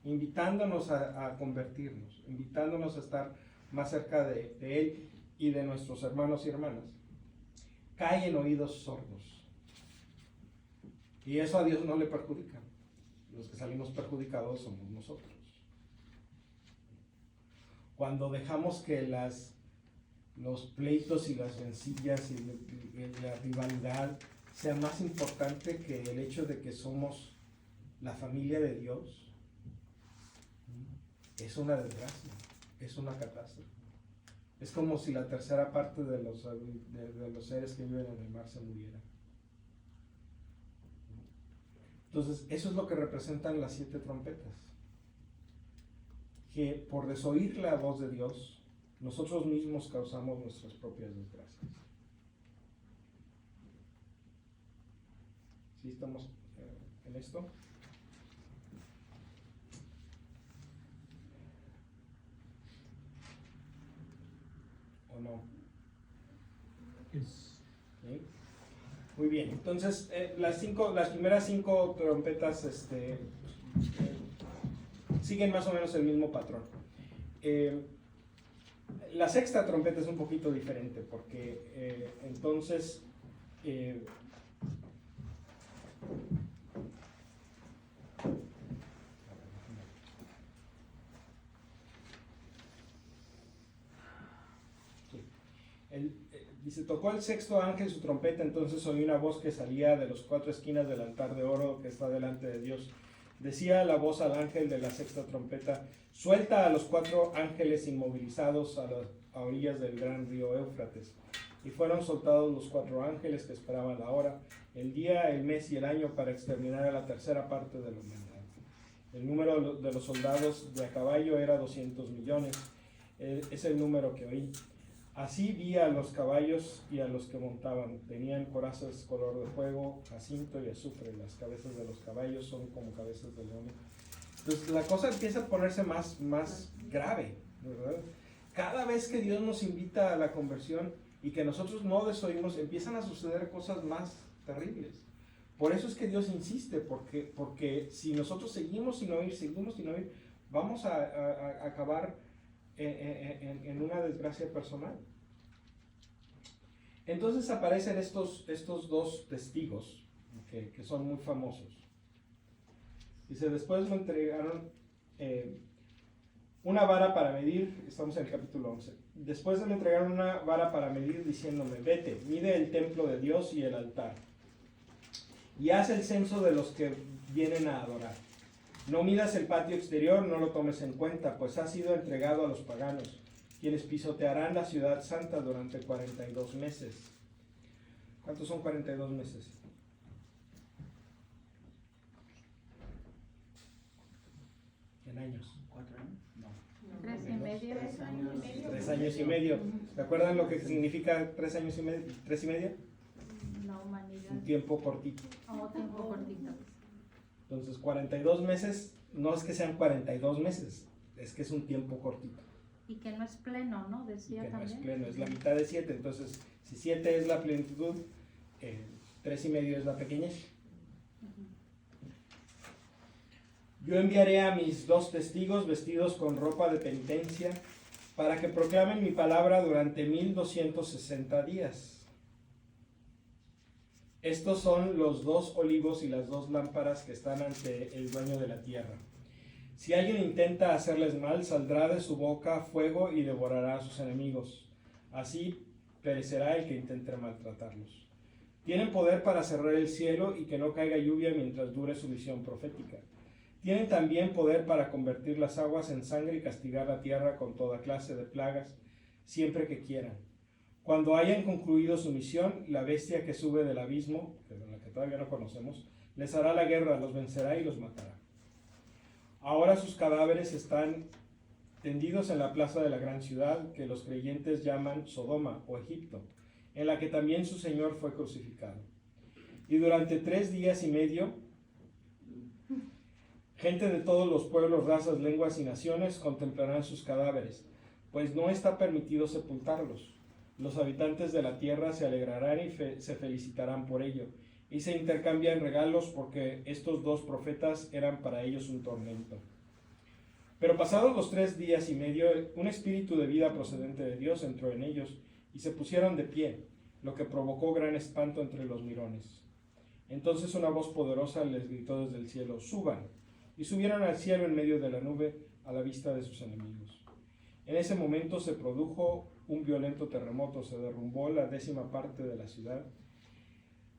invitándonos a convertirnos, invitándonos a estar más cerca de Él y de nuestros hermanos y hermanas, cae en oídos sordos. Y eso a Dios no le perjudica. Los que salimos perjudicados somos nosotros. Cuando dejamos que los pleitos y las rencillas y la rivalidad sea más importante que el hecho de que somos la familia de Dios, es una desgracia, es una catástrofe. Es como si la tercera parte de los seres que viven en el mar se muriera. Entonces, eso es lo que representan las 7 trompetas. Que por desoír la voz de Dios, nosotros mismos causamos nuestras propias desgracias. ¿Sí estamos en esto? ¿O no? ¿Sí? Muy bien, entonces las primeras 5 trompetas siguen más o menos el mismo patrón. La sexta trompeta es un poquito diferente porque entonces dice, tocó el sexto ángel su trompeta, entonces oí una voz que salía de las 4 esquinas del altar de oro que está delante de Dios. Decía la voz al ángel de la sexta trompeta, suelta a los 4 ángeles inmovilizados a orillas del gran río Éufrates. Y fueron soltados los 4 ángeles que esperaban la hora, el día, el mes y el año para exterminar a la tercera parte de la humanidad. El número de los soldados de a caballo era 200 millones. Es el número que oí. Así vi a los caballos y a los que montaban. Tenían corazas color de fuego, jacinto y azufre. Las cabezas de los caballos son como cabezas de león. Entonces la cosa empieza a ponerse más grave, ¿verdad? Cada vez que Dios nos invita a la conversión y que nosotros no desoímos, empiezan a suceder cosas más terribles. Por eso es que Dios insiste, porque si nosotros seguimos sin oír, vamos a acabar en una desgracia personal. Entonces aparecen estos 2 testigos que son muy famosos. Dice, después me entregaron una vara para medir, estamos en el capítulo 11. Después me entregaron una vara para medir diciéndome, vete, mide el templo de Dios y el altar y haz el censo de los que vienen a adorar. No midas el patio exterior, no lo tomes en cuenta, pues ha sido entregado a los paganos, quienes pisotearán la ciudad santa durante 42 meses. ¿Cuántos son 42 meses? ¿En años? 4 años? No. 3 y medio. 3 años y medio. 3 años y medio. ¿Se acuerdan lo que significa 3 años y medio? 3 y medio? La humanidad. Un tiempo cortito. Tiempo cortito. Entonces 42 meses, no es que sean 42 meses, es que es un tiempo cortito. Y que no es pleno, ¿no? Decía Que no también. es pleno, es la mitad de 7. Entonces, si 7 es la plenitud, 3 y medio es la pequeñez. Yo enviaré a mis 2 testigos vestidos con ropa de penitencia para que proclamen mi palabra durante 1260 días. Estos son los 2 olivos y las 2 lámparas que están ante el dueño de la tierra. Si alguien intenta hacerles mal, saldrá de su boca fuego y devorará a sus enemigos. Así perecerá el que intente maltratarlos. Tienen poder para cerrar el cielo y que no caiga lluvia mientras dure su visión profética. Tienen también poder para convertir las aguas en sangre y castigar la tierra con toda clase de plagas, siempre que quieran. Cuando hayan concluido su misión, la bestia que sube del abismo, que es la que todavía no conocemos, les hará la guerra, los vencerá y los matará. Ahora sus cadáveres están tendidos en la plaza de la gran ciudad, que los creyentes llaman Sodoma o Egipto, en la que también su Señor fue crucificado. Y durante 3 días y medio, gente de todos los pueblos, razas, lenguas y naciones contemplarán sus cadáveres, pues no está permitido sepultarlos. Los habitantes de la tierra se alegrarán y se felicitarán por ello, y se intercambian regalos porque estos 2 profetas eran para ellos un tormento. Pero pasados los 3 días y medio, un espíritu de vida procedente de Dios entró en ellos, y se pusieron de pie, lo que provocó gran espanto entre los mirones. Entonces una voz poderosa les gritó desde el cielo: «Suban», y subieron al cielo en medio de la nube a la vista de sus enemigos. En ese momento se produjo un violento terremoto, se derrumbó la 10ª parte de la ciudad,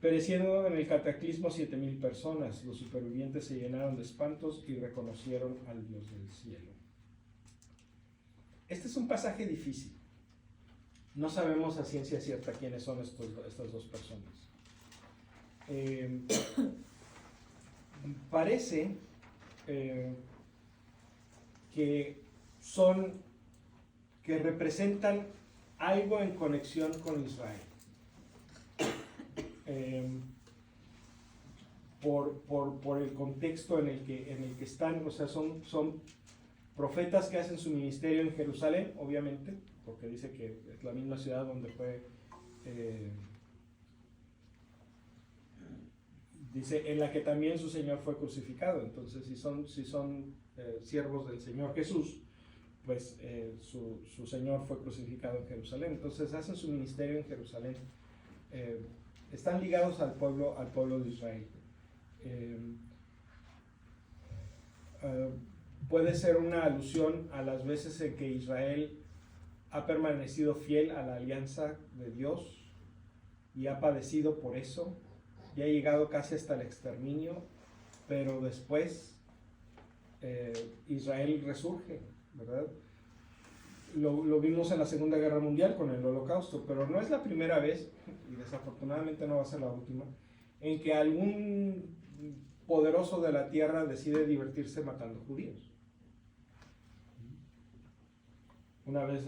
pereciendo en el cataclismo 7,000 personas. Los supervivientes se llenaron de espantos y reconocieron al Dios del cielo. Este es un pasaje difícil. No sabemos a ciencia cierta quiénes son estas 2 personas. Parece que representan algo en conexión con Israel. Por el contexto en el que están, o sea, son profetas que hacen su ministerio en Jerusalén, obviamente, porque dice que es la misma ciudad donde fue, dice, en la que también su Señor fue crucificado. Entonces, si son siervos del Señor Jesús, pues su Señor fue crucificado en Jerusalén. Entonces hacen su ministerio en Jerusalén. Están ligados al pueblo de Israel. Puede ser una alusión a las veces en que Israel ha permanecido fiel a la alianza de Dios y ha padecido por eso y ha llegado casi hasta el exterminio, pero después Israel resurge, ¿verdad? Lo vimos en la Segunda Guerra Mundial con el Holocausto, pero no es la primera vez, y desafortunadamente no va a ser la última, en que algún poderoso de la tierra decide divertirse matando judíos. Una vez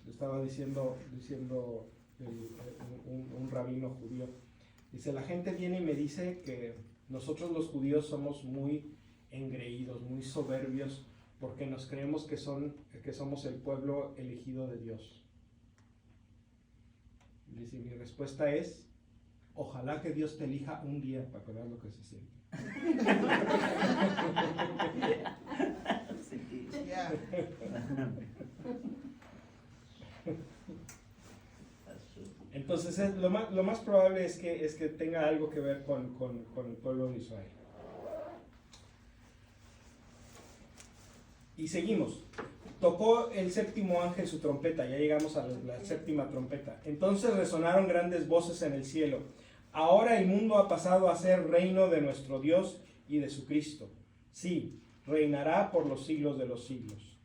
estaba diciendo un rabino judío, dice: la gente viene y me dice que nosotros los judíos somos muy engreídos, muy soberbios, porque nos creemos que somos el pueblo elegido de Dios. Dice, mi respuesta es: ojalá que Dios te elija un día para que veas lo que se siente. Sí, ya. Entonces lo más probable es que tenga algo que ver con el pueblo de Israel. Y seguimos. Tocó el 7º ángel su trompeta, ya llegamos a la 7ª trompeta. Entonces resonaron grandes voces en el cielo: ahora el mundo ha pasado a ser reino de nuestro Dios y de su Cristo. Sí, reinará por los siglos de los siglos.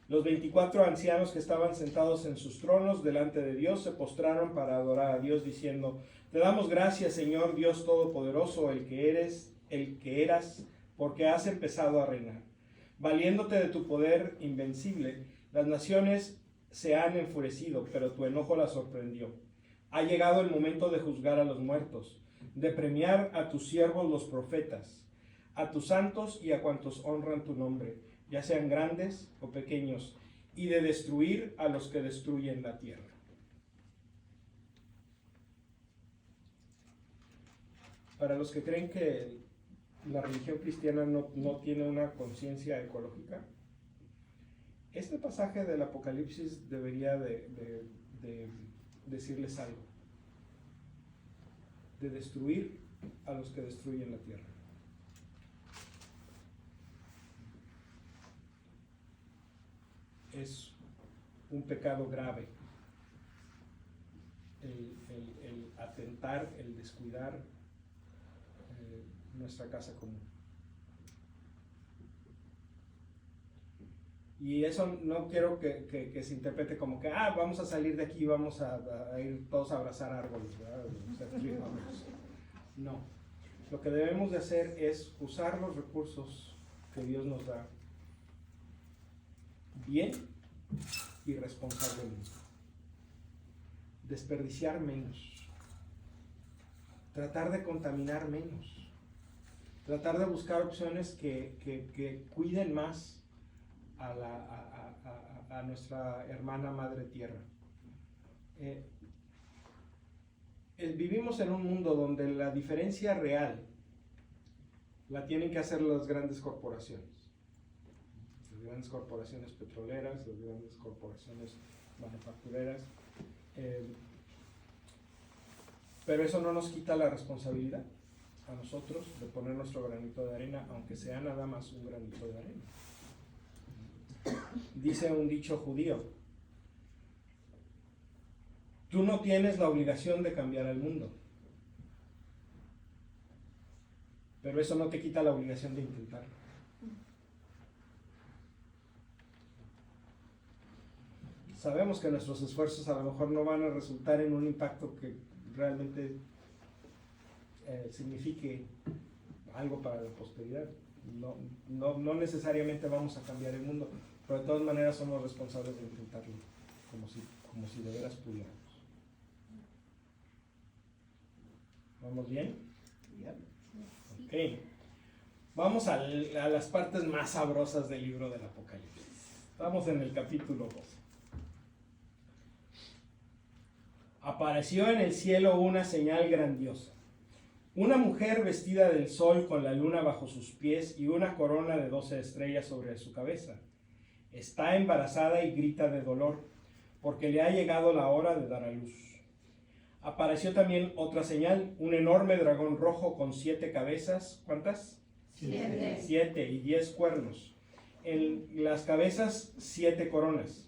Los 24 ancianos que estaban sentados en sus tronos delante de Dios se postraron para adorar a Dios, diciendo: te damos gracias, Señor Dios Todopoderoso, el que eras, porque has empezado a reinar. Valiéndote de tu poder invencible, las naciones se han enfurecido, pero tu enojo las sorprendió. Ha llegado el momento de juzgar a los muertos, de premiar a tus siervos los profetas, a tus santos y a cuantos honran tu nombre, ya sean grandes o pequeños, y de destruir a los que destruyen la tierra. Para los que creen que la religión cristiana no tiene una conciencia ecológica, este pasaje del Apocalipsis debería de decirles algo. de destruir a los que destruyen la tierra. Es un pecado grave el atentar, el descuidar nuestra casa común. Y eso no quiero que se interprete como que vamos a salir de aquí, vamos a ir todos a abrazar árboles, ¿verdad? No, lo que debemos de hacer es usar los recursos que Dios nos da bien y responsablemente. Desperdiciar menos, tratar de contaminar menos, tratar de buscar opciones que cuiden más a nuestra hermana madre tierra. Vivimos en un mundo donde la diferencia real la tienen que hacer las grandes corporaciones. Las grandes corporaciones petroleras, las grandes corporaciones manufactureras. Pero eso no nos quita la responsabilidad a nosotros de poner nuestro granito de arena, aunque sea nada más un granito de arena. Dice un dicho judío: tú no tienes la obligación de cambiar el mundo, pero eso no te quita la obligación de intentarlo. Sabemos que nuestros esfuerzos a lo mejor no van a resultar en un impacto que realmente signifique algo para la posteridad. No necesariamente vamos a cambiar el mundo, pero de todas maneras somos responsables de intentarlo, como si de veras pudiéramos. ¿Vamos bien? Ok. Vamos a las partes más sabrosas del libro del Apocalipsis. Estamos en el capítulo 12. Apareció en el cielo una señal grandiosa. Una mujer vestida del sol con la luna bajo sus pies y una corona de 12 estrellas sobre su cabeza. Está embarazada y grita de dolor, porque le ha llegado la hora de dar a luz. Apareció también otra señal, un enorme dragón rojo con 7 cabezas. ¿Cuántas? 7. 7 y 10 cuernos. En las cabezas 7 coronas.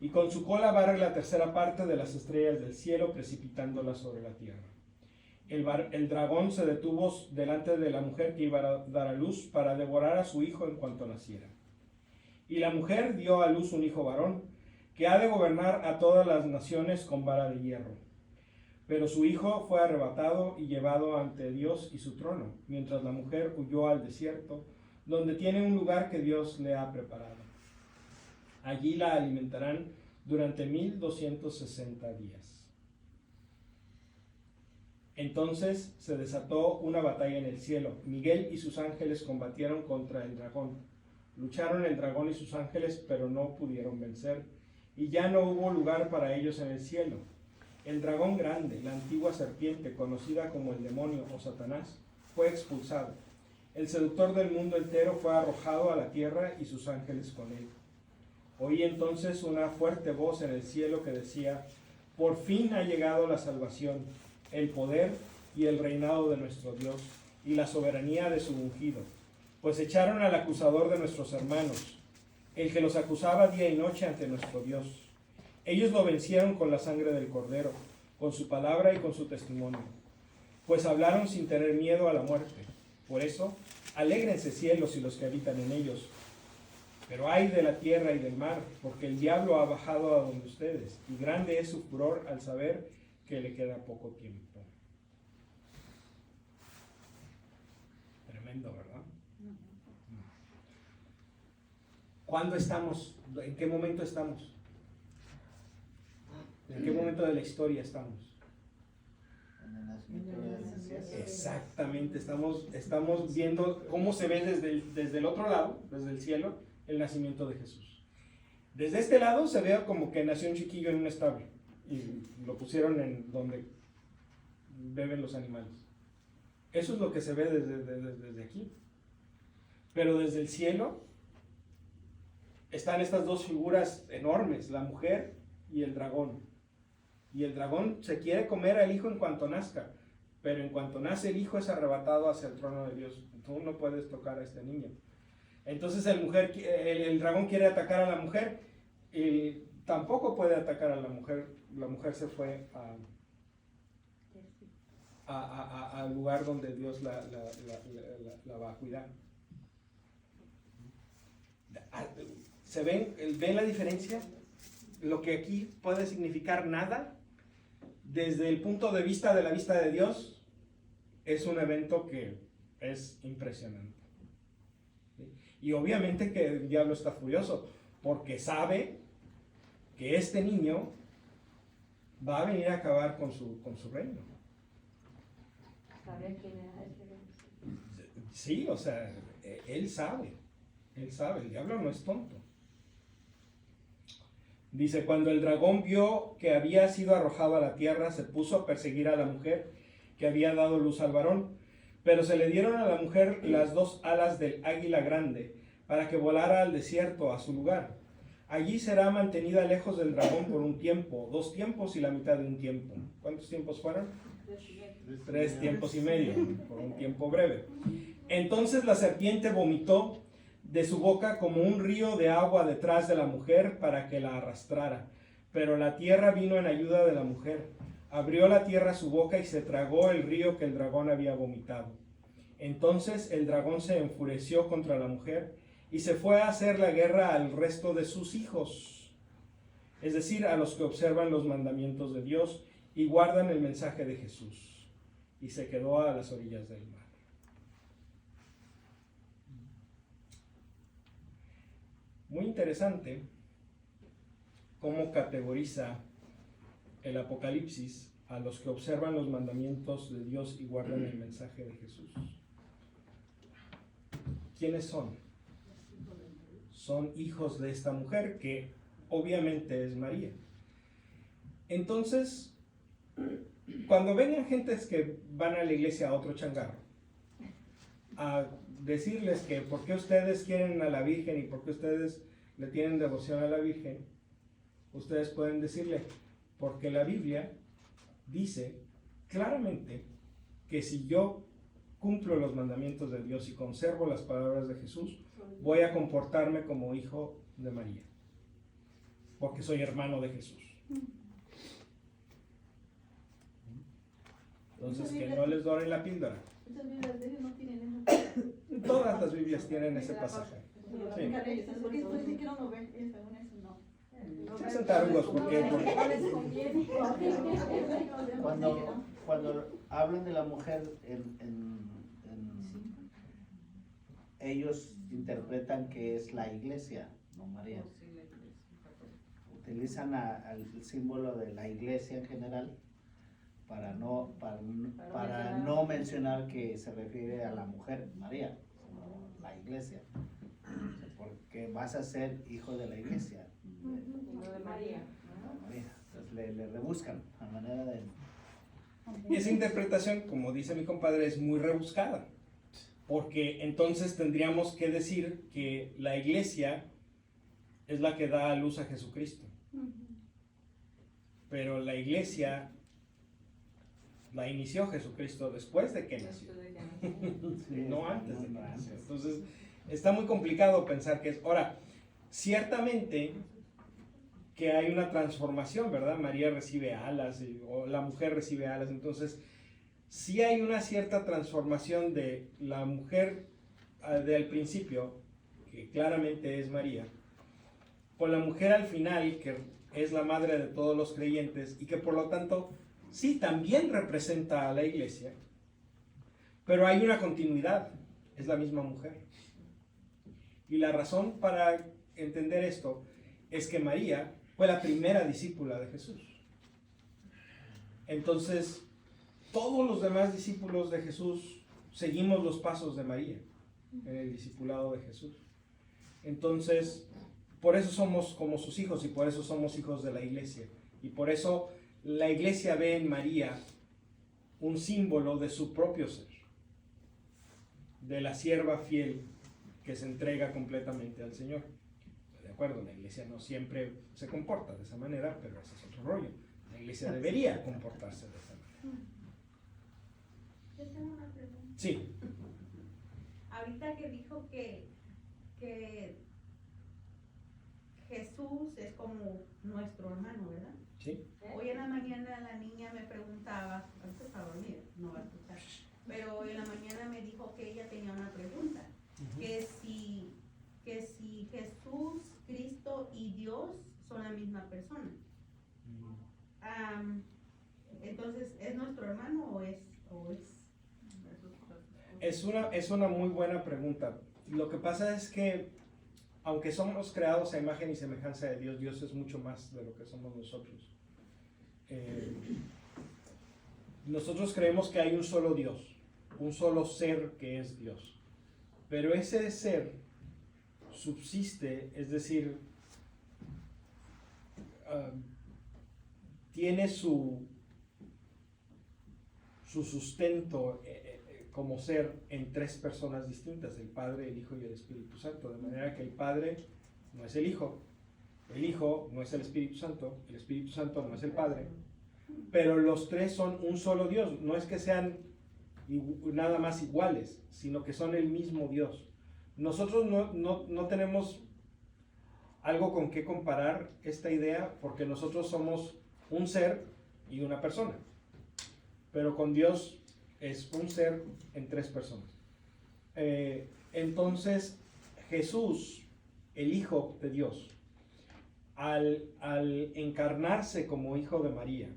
Y con su cola barre la tercera parte de las estrellas del cielo, precipitándolas sobre la tierra. El dragón se detuvo delante de la mujer que iba a dar a luz para devorar a su hijo en cuanto naciera. Y la mujer dio a luz un hijo varón, que ha de gobernar a todas las naciones con vara de hierro. Pero su hijo fue arrebatado y llevado ante Dios y su trono, mientras la mujer huyó al desierto, donde tiene un lugar que Dios le ha preparado. Allí la alimentarán durante 1260 días. Entonces se desató una batalla en el cielo. Miguel y sus ángeles combatieron contra el dragón. Lucharon el dragón y sus ángeles, pero no pudieron vencer, y ya no hubo lugar para ellos en el cielo. El dragón grande, la antigua serpiente, conocida como el demonio o Satanás, fue expulsado. El seductor del mundo entero fue arrojado a la tierra y sus ángeles con él. Oí entonces una fuerte voz en el cielo que decía: por fin ha llegado la salvación, el poder y el reinado de nuestro Dios, y la soberanía de su ungido. Pues echaron al acusador de nuestros hermanos, el que los acusaba día y noche ante nuestro Dios. Ellos lo vencieron con la sangre del Cordero, con su palabra y con su testimonio. Pues hablaron sin tener miedo a la muerte. Por eso, alégrense cielos y los que habitan en ellos. Pero ay de la tierra y del mar, porque el diablo ha bajado a donde ustedes, y grande es su furor al saber que le queda poco tiempo. Tremendo, ¿verdad? ¿Cuándo estamos? ¿En qué momento estamos? ¿En qué momento de la historia estamos? En el nacimiento del Mesías. Exactamente, estamos viendo cómo se ve desde el otro lado, desde el cielo, el nacimiento de Jesús. Desde este lado se ve como que nació un chiquillo en un establo y lo pusieron en donde beben los animales. Eso es lo que se ve desde aquí. Pero desde el cielo están estas dos figuras enormes, la mujer y el dragón. Y el dragón se quiere comer al hijo en cuanto nazca, pero en cuanto nace el hijo es arrebatado hacia el trono de Dios. Tú no puedes tocar a este niño. Entonces el dragón quiere atacar a la mujer y tampoco puede atacar a la mujer. La mujer se fue al lugar donde Dios la va a cuidar. ¿Ven la diferencia? Lo que aquí puede significar nada, desde el punto de vista de la vista de Dios, es un evento que es impresionante. Y obviamente que el diablo está furioso, porque sabe que este niño va a venir a acabar con su reino. Sabía quién era ese. Sí, o sea, él sabe, el diablo no es tonto. Dice, cuando el dragón vio que había sido arrojado a la tierra, se puso a perseguir a la mujer que había dado luz al varón. Pero se le dieron a la mujer las 2 alas del águila grande, para que volara al desierto, a su lugar. Allí será mantenida lejos del dragón por un tiempo, 2 tiempos y la mitad de un tiempo. ¿Cuántos tiempos fueron? 3 tiempos y medio, por un tiempo breve. Entonces la serpiente vomitó de su boca como un río de agua detrás de la mujer para que la arrastrara. Pero la tierra vino en ayuda de la mujer. Abrió la tierra su boca y se tragó el río que el dragón había vomitado. Entonces el dragón se enfureció contra la mujer y se fue a hacer la guerra al resto de sus hijos, es decir, a los que observan los mandamientos de Dios y guardan el mensaje de Jesús. Y se quedó a las orillas del mar. Muy interesante cómo categoriza el Apocalipsis a los que observan los mandamientos de Dios y guardan el mensaje de Jesús. ¿Quiénes son? Son hijos de esta mujer, que obviamente es María. Entonces, cuando vengan gentes que van a la iglesia a otro changarro, a decirles que por qué ustedes quieren a la Virgen y por qué ustedes le tienen devoción a la Virgen, ustedes pueden decirle, porque la Biblia dice claramente que si yo cumplo los mandamientos de Dios y conservo las palabras de Jesús, voy a comportarme como hijo de María, porque soy hermano de Jesús. Entonces, que no les doren la píldora. Muchas Biblias de ellos no tienen eso. Todas las Biblias tienen ese pasaje. Sí. Porque esto dice que no ven, y según eso no. Se hacen tarugos, ¿por qué? Porque No les conviene. Cuando hablan de la mujer, ellos interpretan que es la iglesia, no María. Utilizan el símbolo de la iglesia en general para no mencionar que se refiere a la mujer María, sino la iglesia. Porque vas a ser hijo de la iglesia. Hijo de María. María. Entonces le rebuscan a manera de... Y esa interpretación, como dice mi compadre, es muy rebuscada, porque entonces tendríamos que decir que la iglesia es la que da a luz a Jesucristo, pero la iglesia la inició Jesucristo después de que nació, no antes de que nació. Entonces está muy complicado pensar que es... Ahora, ciertamente que hay una transformación, ¿verdad? María recibe alas, o la mujer recibe alas, entonces sí hay una cierta transformación de la mujer del principio, que claramente es María, con la mujer al final, que es la madre de todos los creyentes, y que por lo tanto sí también representa a la iglesia, pero hay una continuidad, es la misma mujer. Y la razón para entender esto es que María fue la primera discípula de Jesús. Entonces, todos los demás discípulos de Jesús seguimos los pasos de María en el discipulado de Jesús. Entonces, por eso somos como sus hijos y por eso somos hijos de la iglesia. Y por eso la iglesia ve en María un símbolo de su propio ser, de la sierva fiel que se entrega completamente al Señor. De acuerdo, la iglesia no siempre se comporta de esa manera, pero ese es otro rollo. La iglesia debería comportarse de esa manera. Yo tengo una pregunta. Sí. Ahorita que dijo que Jesús es como nuestro hermano, ¿verdad? Sí. Hoy en la mañana la niña me preguntaba, ahorita está dormida, no va a escuchar, pero hoy en la mañana me dijo que ella tenía una pregunta, que si Jesús, Cristo y Dios son la misma persona. Entonces, ¿es nuestro hermano o es? Es una muy buena pregunta. Lo que pasa es que, aunque somos creados a imagen y semejanza de Dios, Dios es mucho más de lo que somos nosotros. Nosotros creemos que hay un solo Dios, un solo ser que es Dios. Pero ese ser subsiste, es decir, tiene su sustento como ser en tres personas distintas, el Padre, el Hijo y el Espíritu Santo, de manera que el Padre no es el Hijo no es el Espíritu Santo no es el Padre, pero los tres son un solo Dios. No es que sean nada más iguales, sino que son el mismo Dios. Nosotros no tenemos algo con qué comparar esta idea, porque nosotros somos un ser y una persona, pero con Dios es un ser en tres personas. Entonces Jesús, el Hijo de Dios, al encarnarse como Hijo de María,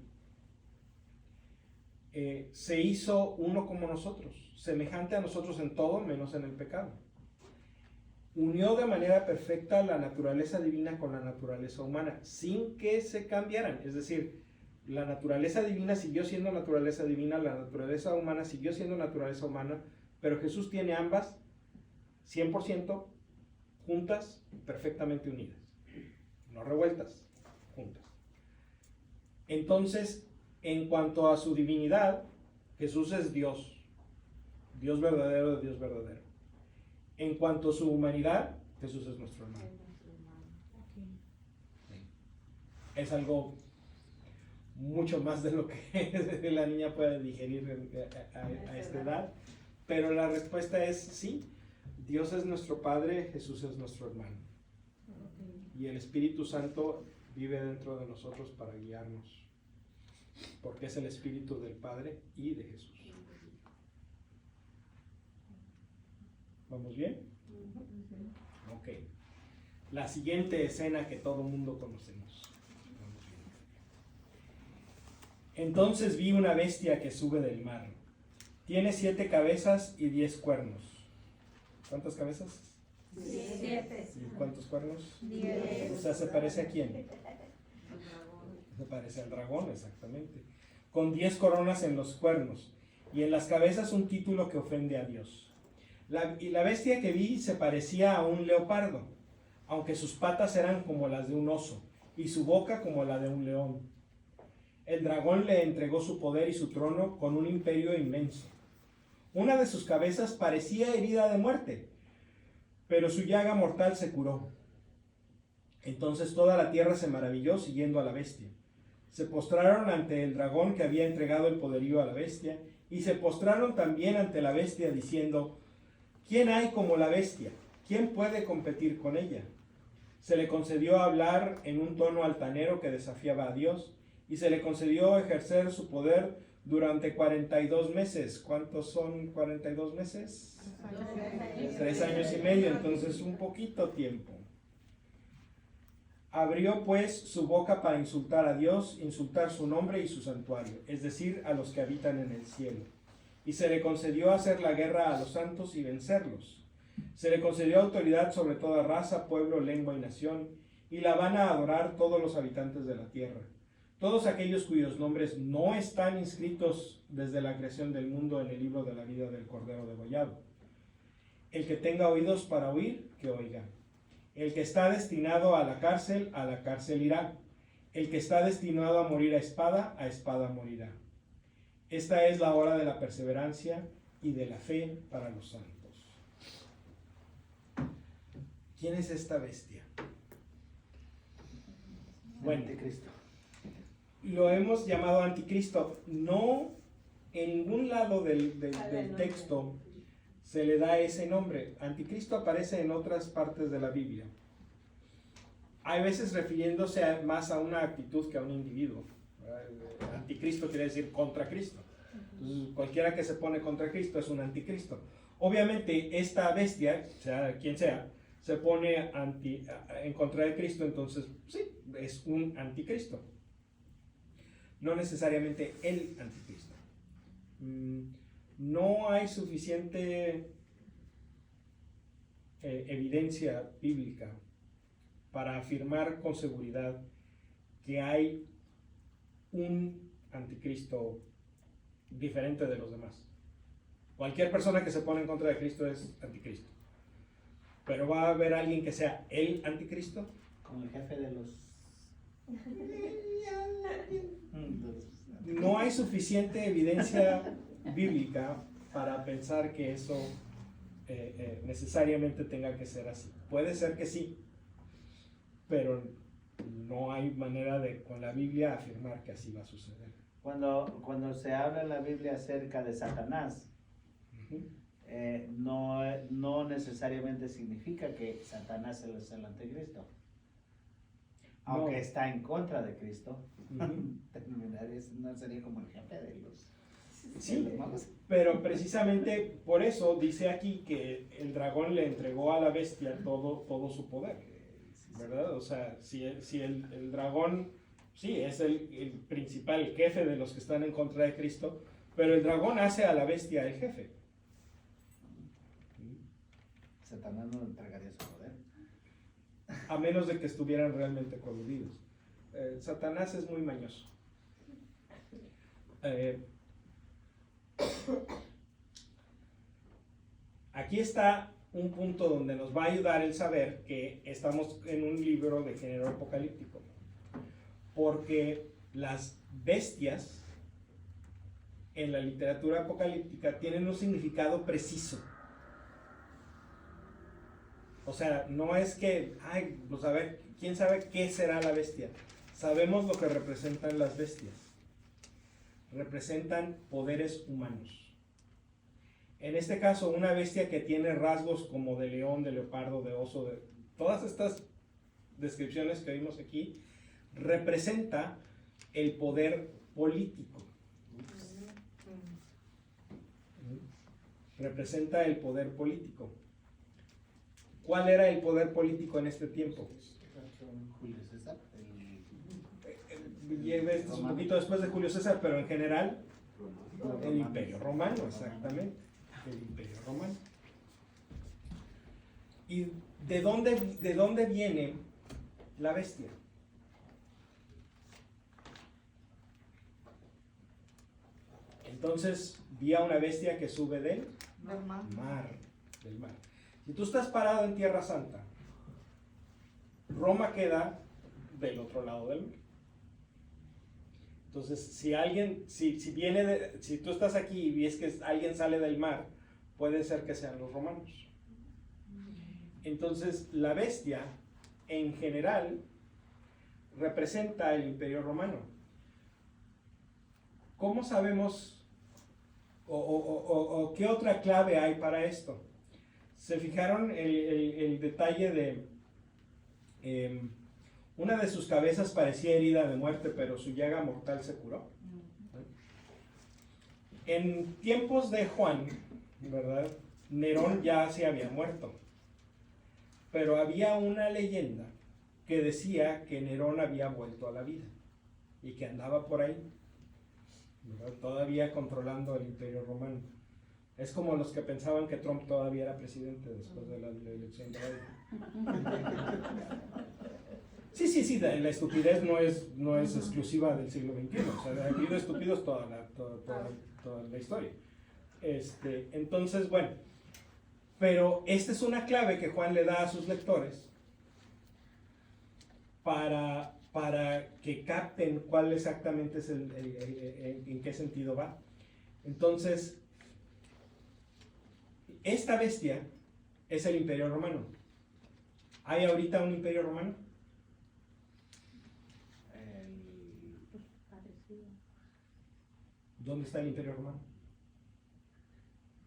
se hizo uno como nosotros, semejante a nosotros en todo menos en el pecado. Unió de manera perfecta la naturaleza divina con la naturaleza humana, sin que se cambiaran. Es decir, la naturaleza divina siguió siendo naturaleza divina, la naturaleza humana siguió siendo naturaleza humana, pero Jesús tiene ambas 100% juntas, perfectamente unidas, no revueltas, juntas. Entonces, en cuanto a su divinidad, Jesús es Dios, Dios verdadero de Dios verdadero. En cuanto a su humanidad, Jesús es nuestro hermano. Es algo mucho más de lo que la niña puede digerir a esta edad, pero la respuesta es sí. Dios es nuestro Padre, Jesús es nuestro hermano. Y el Espíritu Santo vive dentro de nosotros para guiarnos, porque es el Espíritu del Padre y de Jesús. ¿Vamos bien? Ok. La siguiente escena que todo mundo conocemos. Vamos bien. Entonces vi una bestia que sube del mar. Tiene 7 cabezas y 10 cuernos. ¿Cuántas cabezas? 7. ¿Y cuántos cuernos? 10. O sea, ¿se parece a quién? Se parece al dragón, exactamente. Con 10 coronas en los cuernos y en las cabezas un título que ofende a Dios. Y la bestia que vi se parecía a un leopardo, aunque sus patas eran como las de un oso y su boca como la de un león. El dragón le entregó su poder y su trono con un imperio inmenso. Una de sus cabezas parecía herida de muerte, pero su llaga mortal se curó. Entonces toda la tierra se maravilló siguiendo a la bestia. Se postraron ante el dragón que había entregado el poderío a la bestia, y se postraron también ante la bestia diciendo: ¿quién hay como la bestia? ¿Quién puede competir con ella? Se le concedió hablar en un tono altanero que desafiaba a Dios, y se le concedió ejercer su poder durante 42 meses. ¿Cuántos son 42 meses? 3 años y medio, entonces un poquito tiempo. Abrió pues su boca para insultar a Dios, insultar su nombre y su santuario, es decir, a los que habitan en el cielo. Y se le concedió hacer la guerra a los santos y vencerlos. Se le concedió autoridad sobre toda raza, pueblo, lengua y nación, y la van a adorar todos los habitantes de la tierra. Todos aquellos cuyos nombres no están inscritos desde la creación del mundo en el libro de la vida del Cordero degollado. El que tenga oídos para oír, que oiga. El que está destinado a la cárcel irá. El que está destinado a morir a espada morirá. Esta es la hora de la perseverancia y de la fe para los santos. ¿Quién es esta bestia? Bueno, Anticristo. lo hemos llamado anticristo, no en ningún lado del texto se le da ese nombre. Anticristo aparece en otras partes de la Biblia. Hay veces refiriéndose más a una actitud que a un individuo. Anticristo quiere decir contra Cristo. Entonces, cualquiera que se pone contra Cristo es un anticristo. Obviamente, esta bestia, sea quien sea, se pone en contra de Cristo, entonces sí, es un anticristo. No necesariamente el anticristo. No hay suficiente evidencia bíblica para afirmar con seguridad que hay un anticristo diferente de los demás. Cualquier persona que se pone en contra de Cristo es anticristo. Pero va a haber alguien que sea el anticristo. Como el jefe de los... No hay suficiente evidencia bíblica para pensar que eso necesariamente tenga que ser así. Puede ser que sí, pero no hay manera de con la Biblia afirmar que así va a suceder. Cuando se habla en la Biblia acerca de Satanás, no necesariamente significa que Satanás es el anticristo. Aunque No. está en contra de Cristo, no sería como el jefe de los... Sí, de los malos. pero precisamente por eso dice aquí que el dragón le entregó a la bestia todo su poder, ¿verdad? O sea, si el dragón, sí, es el principal jefe de los que están en contra de Cristo, pero el dragón hace a la bestia el jefe. Satanás no entregaría su poder. A menos de que estuvieran realmente coludidos. Satanás es muy mañoso. Aquí está un punto donde nos va a ayudar el saber que estamos en un libro de género apocalíptico. Porque las bestias en la literatura apocalíptica tienen un significado preciso. O sea, no es que, pues a ver, ¿quién sabe qué será la bestia? Sabemos lo que representan las bestias. Representan poderes humanos. En este caso, una bestia que tiene rasgos como de león, de leopardo, de oso, de todas estas descripciones que vimos aquí, representa el poder político. Representa el poder político. ¿Cuál era el poder político en este tiempo? Julio César. Es un poquito después de Julio César, pero en general el Imperio Romano, exactamente. El Imperio Romano. ¿Y de dónde viene la bestia? Entonces vi a una bestia que sube del mar. Si tú estás parado en Tierra Santa, Roma queda del otro lado del mar. Entonces, si tú estás aquí y ves que alguien sale del mar, puede ser que sean los romanos. Entonces, la bestia, en general, representa el Imperio Romano. ¿Cómo sabemos o qué otra clave hay para esto? ¿Se fijaron el detalle de una de sus cabezas parecía herida de muerte, pero su llaga mortal se curó? En tiempos de Juan, ¿verdad? Nerón ya se había muerto, pero había una leyenda que decía que Nerón había vuelto a la vida y que andaba por ahí, ¿verdad? Todavía controlando el Imperio Romano. Es como los que pensaban que Trump todavía era presidente después de la elección de Biden. Sí, la estupidez no es exclusiva del siglo XXI, o sea, ha habido estúpidos toda la historia. Entonces, bueno, pero esta es una clave que Juan le da a sus lectores para que capten cuál exactamente es en qué sentido va. Entonces, esta bestia es el Imperio Romano. ¿Hay ahorita un Imperio Romano? ¿Dónde está el Imperio Romano?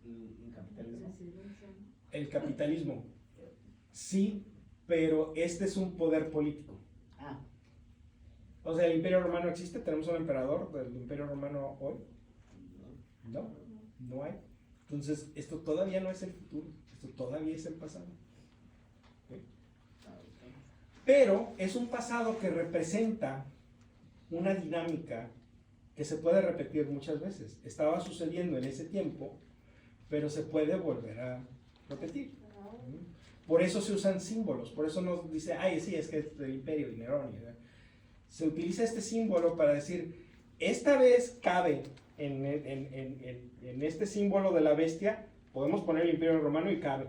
¿El capitalismo? El capitalismo. Sí, pero este es un poder político. Ah, O sea, ¿el Imperio Romano existe? ¿Tenemos un emperador del Imperio Romano hoy? No, no hay. Entonces, esto todavía no es el futuro, esto todavía es el pasado. ¿Ok? Pero es un pasado que representa una dinámica que se puede repetir muchas veces. Estaba sucediendo en ese tiempo, pero se puede volver a repetir. Por eso se usan símbolos, por eso nos dice, ay, sí, es que es del Imperio y Nerón. Se utiliza este símbolo para decir, esta vez cabe en este símbolo de la bestia, podemos poner el Imperio Romano y cabe.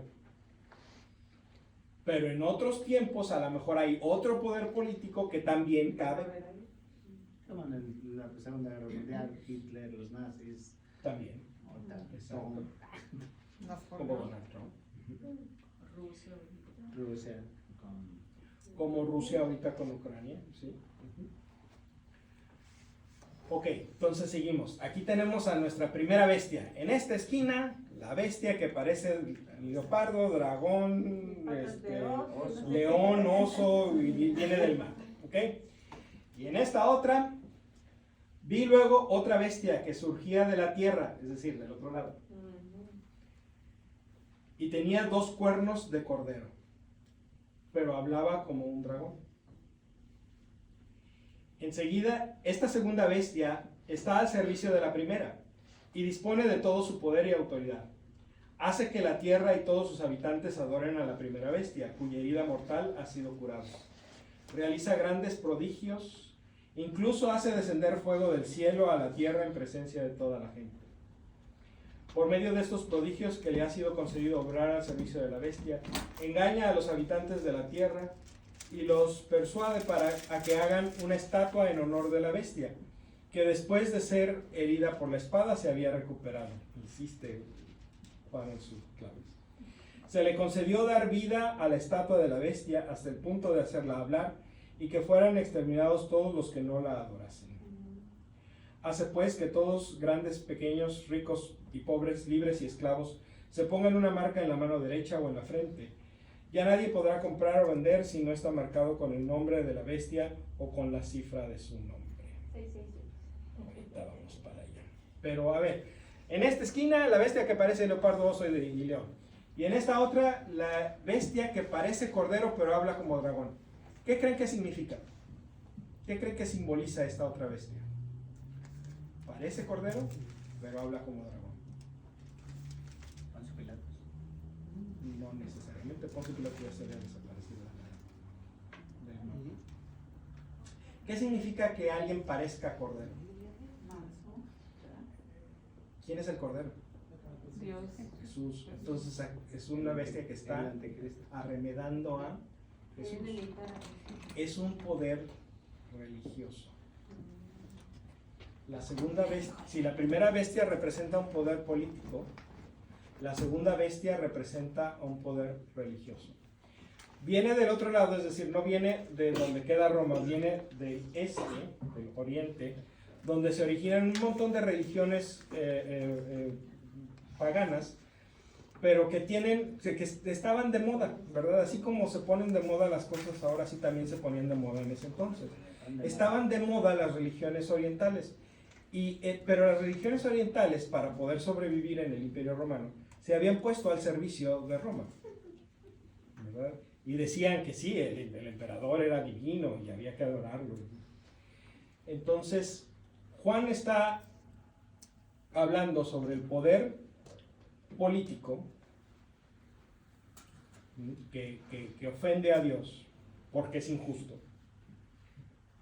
Pero en otros tiempos a lo mejor hay otro poder político que también cabe. como en la Segunda Guerra Mundial, Hitler, los nazis. También. Ahorita, Exacto. Nos Como formó. Donald Trump. Rusia, con Como Rusia ahorita con Ucrania, ¿sí? Ok, entonces seguimos. Aquí tenemos a nuestra primera bestia. En esta esquina, la bestia que parece leopardo, dragón, león, oso, y viene del mar. ¿Ok? Y en esta otra, vi luego otra bestia que surgía de la tierra, es decir, del otro lado. Y tenía 2 cuernos de cordero, pero hablaba como un dragón. Enseguida, esta segunda bestia está al servicio de la primera y dispone de todo su poder y autoridad. Hace que la tierra y todos sus habitantes adoren a la primera bestia, cuya herida mortal ha sido curada. Realiza grandes prodigios, incluso hace descender fuego del cielo a la tierra en presencia de toda la gente. Por medio de estos prodigios que le ha sido concedido obrar al servicio de la bestia, engaña a los habitantes de la tierra y los persuade a que hagan una estatua en honor de la bestia, que después de ser herida por la espada se había recuperado. Insiste Juan en sus claves. Se le concedió dar vida a la estatua de la bestia hasta el punto de hacerla hablar y que fueran exterminados todos los que no la adorasen. Hace pues que todos, grandes, pequeños, ricos y pobres, libres y esclavos, se pongan una marca en la mano derecha o en la frente. Ya nadie podrá comprar o vender si no está marcado con el nombre de la bestia o con la cifra de su nombre. Ahorita vamos para allá. Pero a ver, en esta esquina la bestia que parece leopardo, oso y león. Y en esta otra la bestia que parece cordero pero habla como dragón. ¿Qué creen que significa? ¿Qué creen que simboliza esta otra bestia? Parece cordero pero habla como dragón. Poncio Pilatos. No necesariamente, Poncio Pilato ya se había desaparecido del mapa. ¿Qué significa que alguien parezca cordero? ¿Quién es el cordero? Dios. Jesús. Entonces es una bestia que El está anticristo. arremedando a Jesús. Es un poder religioso. La segunda bestia, si la primera bestia representa un poder político, la segunda bestia representa un poder religioso. Viene del otro lado, es decir, no viene de donde queda Roma, viene del este, del oriente, donde se originan un montón de religiones paganas, pero que estaban de moda, ¿verdad? Así como se ponen de moda las cosas ahora, sí también se ponían de moda en ese entonces. Estaban de moda las religiones orientales. Pero las religiones orientales, para poder sobrevivir en el Imperio Romano, se habían puesto al servicio de Roma, ¿verdad? Y decían que sí, el emperador era divino y había que adorarlo. Entonces, Juan está hablando sobre el poder político que ofende a Dios porque es injusto,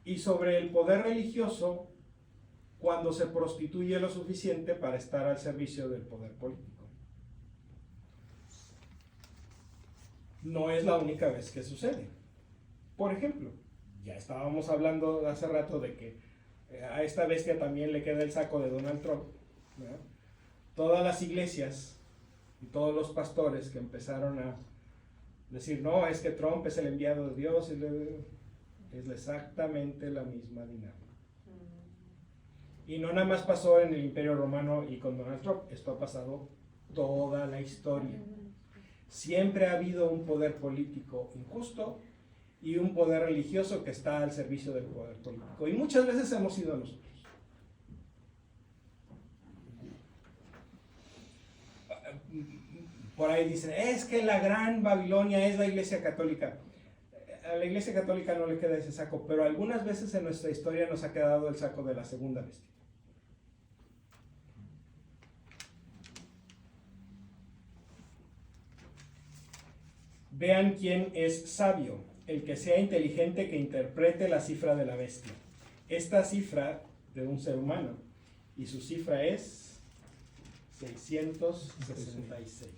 y sobre el poder religioso cuando se prostituye lo suficiente para estar al servicio del poder político. No es la única vez que sucede. Por ejemplo, ya estábamos hablando hace rato de que a esta bestia también le queda el saco de Donald Trump, ¿verdad? Todas las iglesias y todos los pastores que empezaron a decir, no, es que Trump es el enviado de Dios, es exactamente la misma dinámica. Y no nada más pasó en el Imperio Romano y con Donald Trump, esto ha pasado toda la historia. Siempre ha habido un poder político injusto y un poder religioso que está al servicio del poder político. Y muchas veces hemos sido nosotros. Por ahí dicen, es que la gran Babilonia es la Iglesia Católica. A la Iglesia Católica no le queda ese saco, pero algunas veces en nuestra historia nos ha quedado el saco de la segunda bestia. Vean quién es sabio, el que sea inteligente que interprete la cifra de la bestia. Esta cifra de un ser humano, y su cifra es 666.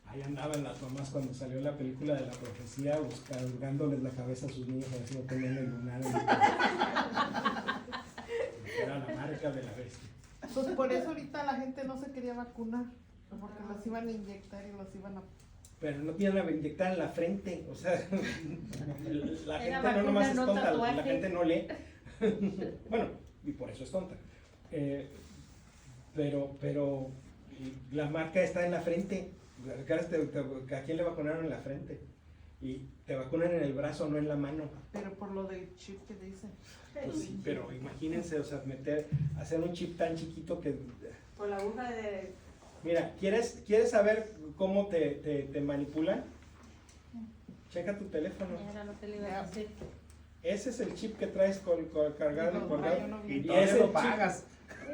Ahí andaban las mamás cuando salió la película de la profecía buscándoles la cabeza a sus niños a ver si no tenían el lunar. Era la marca de la bestia. Pues por eso ahorita la gente no se quería vacunar, porque los iban a inyectar y los iban a... Pero no tienen a inyectar en la frente, o sea, la Era gente no nomás es vacuna, no tonta, la tatuaje. gente no lee. Bueno, y por eso es tonta. Pero la marca está en la frente. ¿A quién le vacunaron en la frente? Y te vacunan en el brazo, no en la mano. Pero por lo del chip que dicen. Pues sí, pero imagínense, o sea, hacer un chip tan chiquito que... Por la aguja de... Mira, ¿quieres saber cómo te manipulan? Checa tu teléfono. Era lo que le iba a decir. Ese es el chip que traes cargado No, colgado. yo no vi. Y Y todavía ese lo chip- pagas.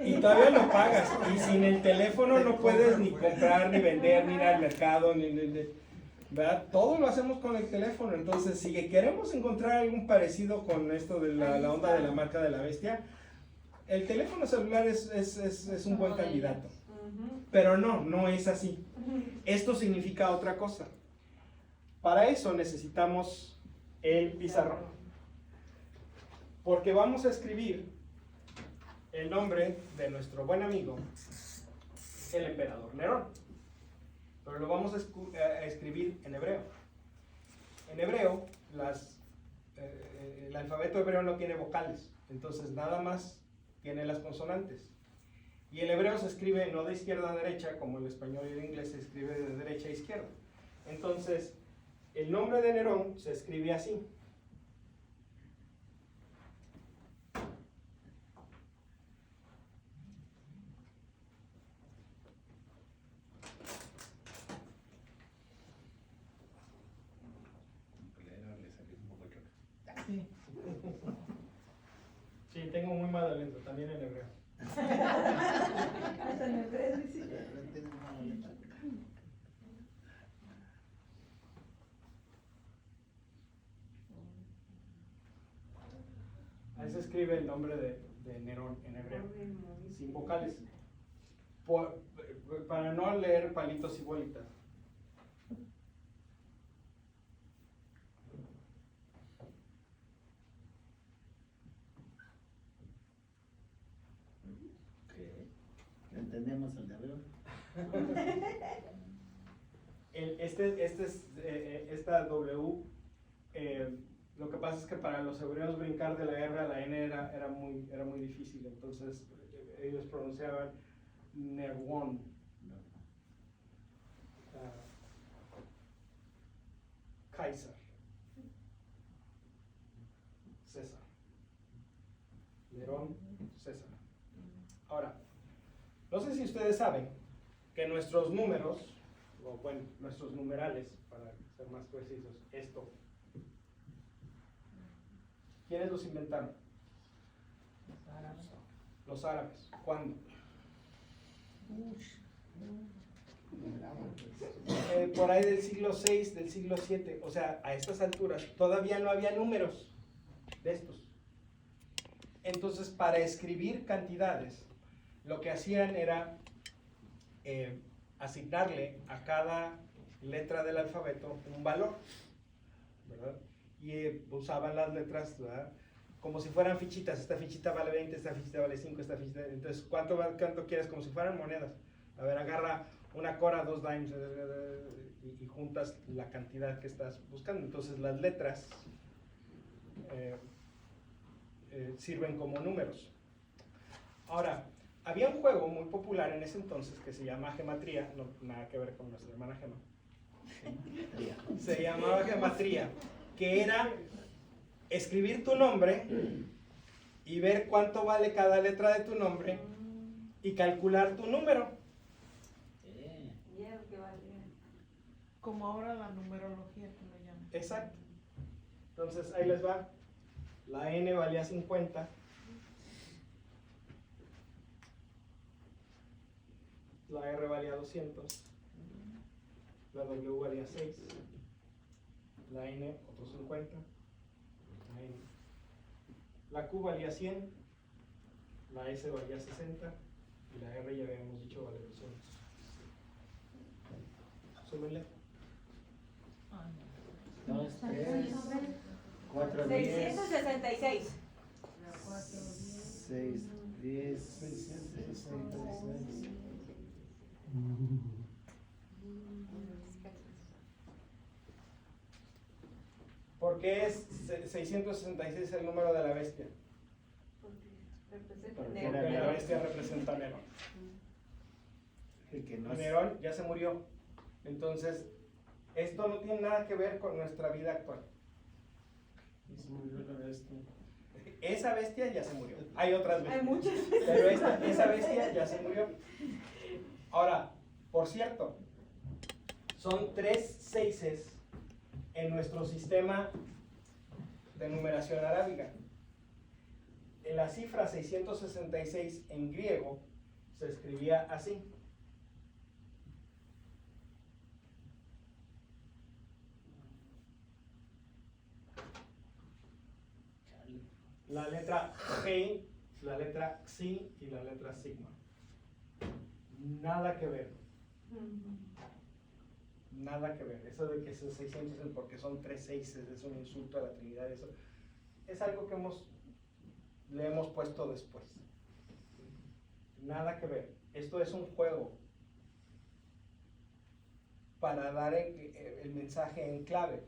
Y todavía lo pagas. Y sin el teléfono no puedes ni comprar, ni vender, ni ir al mercado, ¿verdad? Todo lo hacemos con el teléfono. Entonces, si queremos encontrar algún parecido con esto de la onda de la marca de la bestia, el teléfono celular es un buen candidato. Pero no es así. Esto significa otra cosa. Para eso necesitamos el pizarrón. Porque vamos a escribir el nombre de nuestro buen amigo, el emperador Nerón. Pero lo vamos a escribir en hebreo. En hebreo, el alfabeto hebreo no tiene vocales, entonces nada más tiene las consonantes. Y el hebreo se escribe no de izquierda a derecha, como el español y el inglés se escribe de derecha a izquierda. Entonces, el nombre de Nerón se escribe así. Sí. Sí, tengo muy mal aliento, también en hebreo. Hasta en el 3 dice. Ahí se escribe el nombre de Nerón en hebreo, sin vocales. Para no leer palitos y bolitas. ¿Entendemos el de hebreo? Esta W, lo que pasa es que para los hebreos brincar de la R a la N era muy difícil, entonces ellos pronunciaban Nerón. Kaiser, César, Nerón, César. Ahora, no sé si ustedes saben que nuestros números, o bueno, nuestros numerales, para ser más precisos, esto, ¿quiénes los inventaron? Los árabes. ¿Cuándo? Por ahí del siglo VI, del siglo VII, o sea, a estas alturas todavía no había números de estos. Entonces, para escribir cantidades, lo que hacían era asignarle a cada letra del alfabeto un valor, ¿verdad? Y usaban las letras, ¿verdad?, como si fueran fichitas. Esta fichita vale 20, esta fichita vale 5, esta fichita... Entonces, ¿cuánto quieres? Como si fueran monedas. A ver, agarra una cora, 2 dimes y juntas la cantidad que estás buscando. Entonces las letras sirven como números. Ahora, había un juego muy popular en ese entonces que se llama Gematría, no nada que ver con nuestra hermana Gema. Se llamaba Gematría, que era escribir tu nombre y ver cuánto vale cada letra de tu nombre y calcular tu número. Como ahora la numerología que lo llaman. Exacto. Entonces ahí les va. La N valía 50. La R valía 200. La W valía 6. La N otro 50. La N. La Q valía 100. La S valía 60. Y la R ya habíamos dicho vale 200. Súmenle. 2, 3, 4, 10, 666. 6, 10, 666. ¿Por qué es 666 el número de la bestia? Porque Porque era la Nerón. bestia representa a Nerón. El que no es- Nerón ya se murió. Entonces, esto no tiene nada que ver con nuestra vida actual. Esa bestia ya se murió. Hay otras bestias. Hay muchas. Pero esa bestia ya se murió. Ahora, por cierto, son 3 seises en nuestro sistema de numeración arábiga. En la cifra 666 en griego se escribía así. La letra G, la letra Xi y la letra Sigma. Nada que ver. Nada que ver. Eso de que son 600 porque son 3 seises es un insulto a la Trinidad. Eso es algo que le hemos puesto después. Nada que ver. Esto es un juego para dar el mensaje en clave.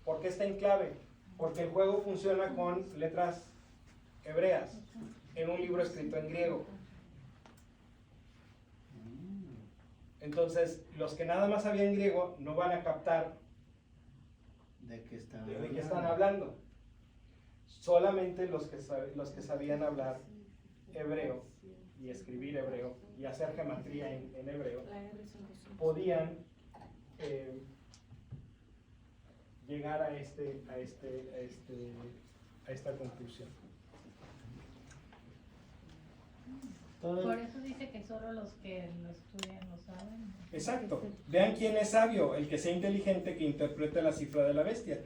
¿Por qué está en clave? Porque el juego funciona con letras hebreas en un libro escrito en griego. Entonces, los que nada más sabían griego no van a captar ¿De qué están de qué están hablando. Solamente los que sabían hablar hebreo y escribir hebreo y hacer gematría en hebreo podían llegar a esta conclusión. Por eso dice que solo los que lo estudian lo saben. Exacto. Vean quién es sabio, el que sea inteligente que interprete la cifra de la bestia.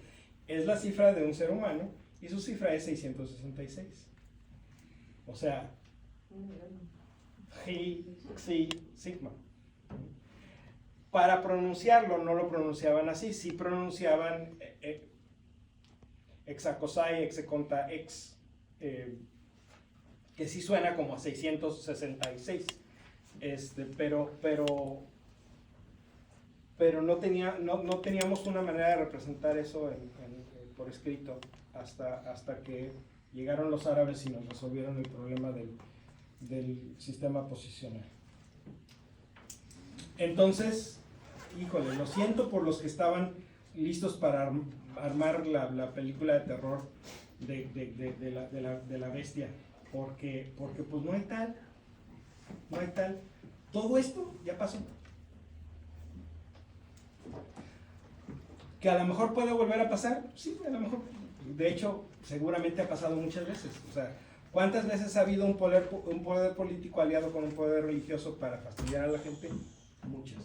Es la cifra de un ser humano y su cifra es 666. O sea, Gi, Xi, Sigma. Para pronunciarlo no lo pronunciaban así, sí pronunciaban Hexacosai, Hexaconta, Ex, que sí suena como a 666, pero no teníamos una manera de representar eso por escrito hasta que llegaron los árabes y nos resolvieron el problema del sistema posicional. Entonces, híjole, lo siento por los que estaban listos para armar la película de terror de la bestia, porque pues no hay tal. Todo esto ya pasó. ¿Que a lo mejor puede volver a pasar? Sí, a lo mejor. De hecho, seguramente ha pasado muchas veces. O sea, ¿cuántas veces ha habido un poder político aliado con un poder religioso para fastidiar a la gente? Muchas.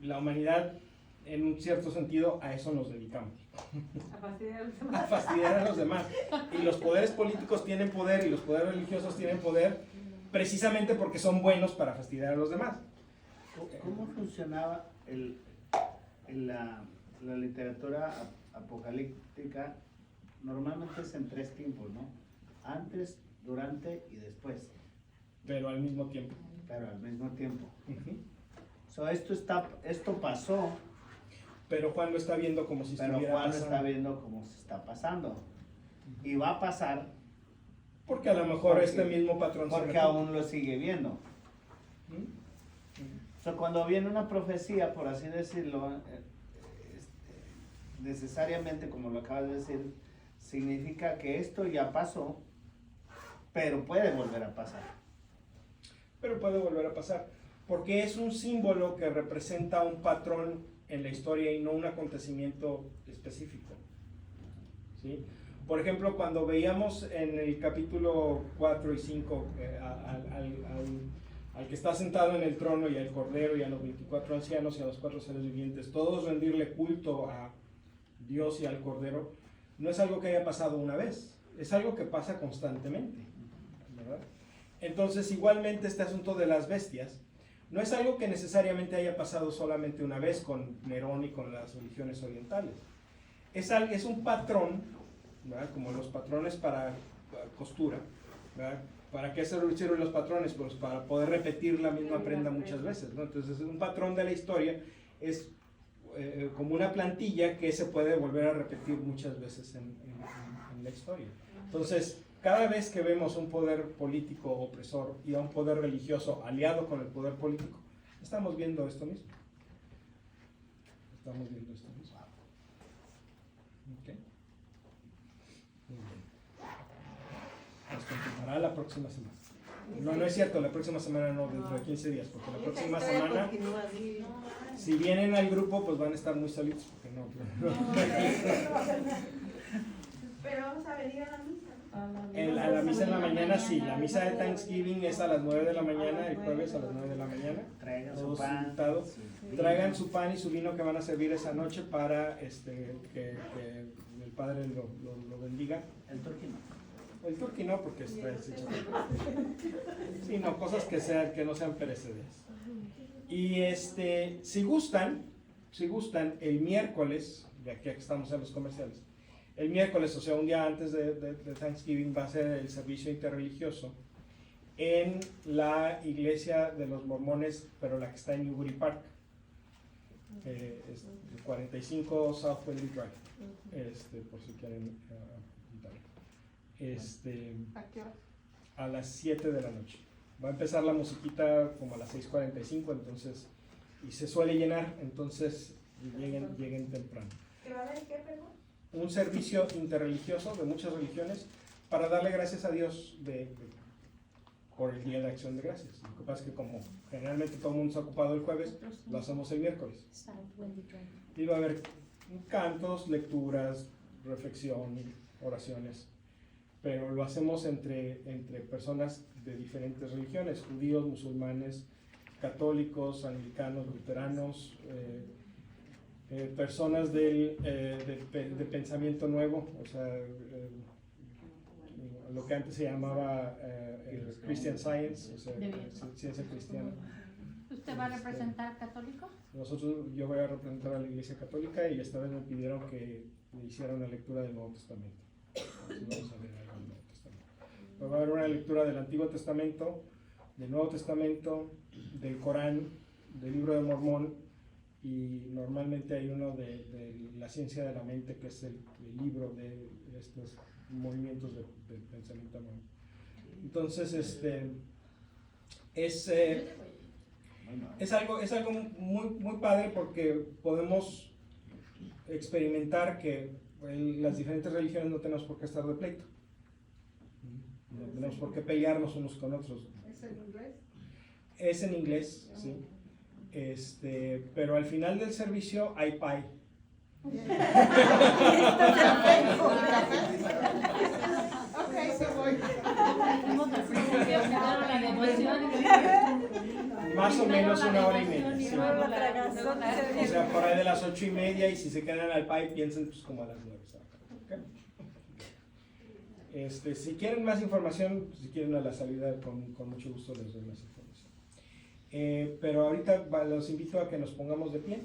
La humanidad, en un cierto sentido, a eso nos dedicamos. A fastidiar a los A demás. fastidiar a los demás. Y los poderes políticos tienen poder y los poderes religiosos tienen poder precisamente porque son buenos para fastidiar a los demás. ¿Cómo funcionaba la literatura apocalíptica? Normalmente es en 3 tiempos, ¿no? Antes, durante y después. Pero al mismo tiempo. pero al mismo tiempo. Ujú. So, esto pasó, Pero Juan lo está viendo como si pero estuviera Juan pasando. está viendo cómo se está pasando. Y va a pasar Porque a lo mejor Porque- este mismo patrón se porque repite. aún lo sigue viendo. Ujú. So, cuando viene una profecía, por así decirlo, necesariamente, como lo acabas de decir, significa que esto ya pasó, pero puede volver a pasar. Pero puede volver a pasar, porque es un símbolo que representa un patrón en la historia y no un acontecimiento específico. ¿Sí? Por ejemplo, cuando veíamos en el capítulo 4 y 5 al que está sentado en el trono y al Cordero y a los 24 ancianos y a los 4 seres vivientes, todos rendirle culto a Dios y al Cordero, no es algo que haya pasado una vez, es algo que pasa constantemente, ¿verdad? Entonces, igualmente este asunto de las bestias no es algo que necesariamente haya pasado solamente una vez con Nerón y con las religiones orientales. Es un patrón, ¿verdad? Como los patrones para costura, ¿verdad? ¿Para qué sirven los patrones? Pues para poder repetir la misma prenda muchas veces, ¿no? Entonces, un patrón de la historia es como una plantilla que se puede volver a repetir muchas veces en la historia. Entonces, cada vez que vemos un poder político opresor y a un poder religioso aliado con el poder político, estamos viendo esto mismo. Estamos viendo esto mismo. Okay. Muy bien. Nos continuará la próxima semana. No es cierto, la próxima semana no, dentro de 15 días, porque la próxima semana, si vienen al grupo, pues van a estar muy solitos, porque no. Pero vamos a venir a la misa. A la misa en la mañana, sí, la misa de Thanksgiving es a las 9 de la mañana, el jueves a las 9 de la mañana. Traigan su Todos pan. invitados. Sí. Traigan su pan y su vino que van a servir esa noche para que el Padre lo bendiga. El turquino. El turqui no, porque está hecho. Sí, no, cosas que no sean perecederas. Y si gustan, el miércoles, ya que estamos en los comerciales, el miércoles, o sea, un día antes de Thanksgiving, va a ser el servicio interreligioso en la iglesia de los mormones, pero la que está en Newbury Park, es el 45 South Wendy Drive, por si quieren apuntar. ¿A qué hora? A las 7 de la noche. Va a empezar la musiquita como a las 6:45, entonces, y se suele llenar, entonces lleguen temprano. ¿Qué va a haber qué, perdón? Un servicio interreligioso de muchas religiones para darle gracias a Dios por el Día de Acción de Gracias. Lo que pasa es que como generalmente todo el mundo está ocupado el jueves, lo hacemos el miércoles. Y va a haber cantos, lecturas, reflexión, oraciones, pero lo hacemos entre personas de diferentes religiones, judíos, musulmanes, católicos, anglicanos, luteranos, personas de pensamiento nuevo, o sea, lo que antes se llamaba Christian Science, o sea, ciencia cristiana. ¿Usted va a representar católico? Yo voy a representar a la Iglesia Católica y esta vez me pidieron que le hiciera una lectura del Nuevo Testamento. Entonces vamos a leer algo del Nuevo Testamento. Va a haber una lectura del Antiguo Testamento, del Nuevo Testamento, del Corán, del Libro de Mormón, y normalmente hay uno de la ciencia de la mente, que es el libro de estos movimientos del pensamiento nuevo. Entonces, es algo muy padre, porque podemos experimentar que las diferentes religiones no tenemos por qué estar de pleito, no tenemos por qué pelearnos unos con otros. ¿Es en inglés? Es en inglés, sí. Pero al final del servicio hay pie. Ok, se voy. Más o menos 1 hora y media. Sí. O sea, por ahí de las 8:30, y si se quedan al pie, piensen pues como a las 9. Okay. Si quieren más información, si quieren a la salida, con mucho gusto les doy más información. Pero ahorita los invito a que nos pongamos de pie.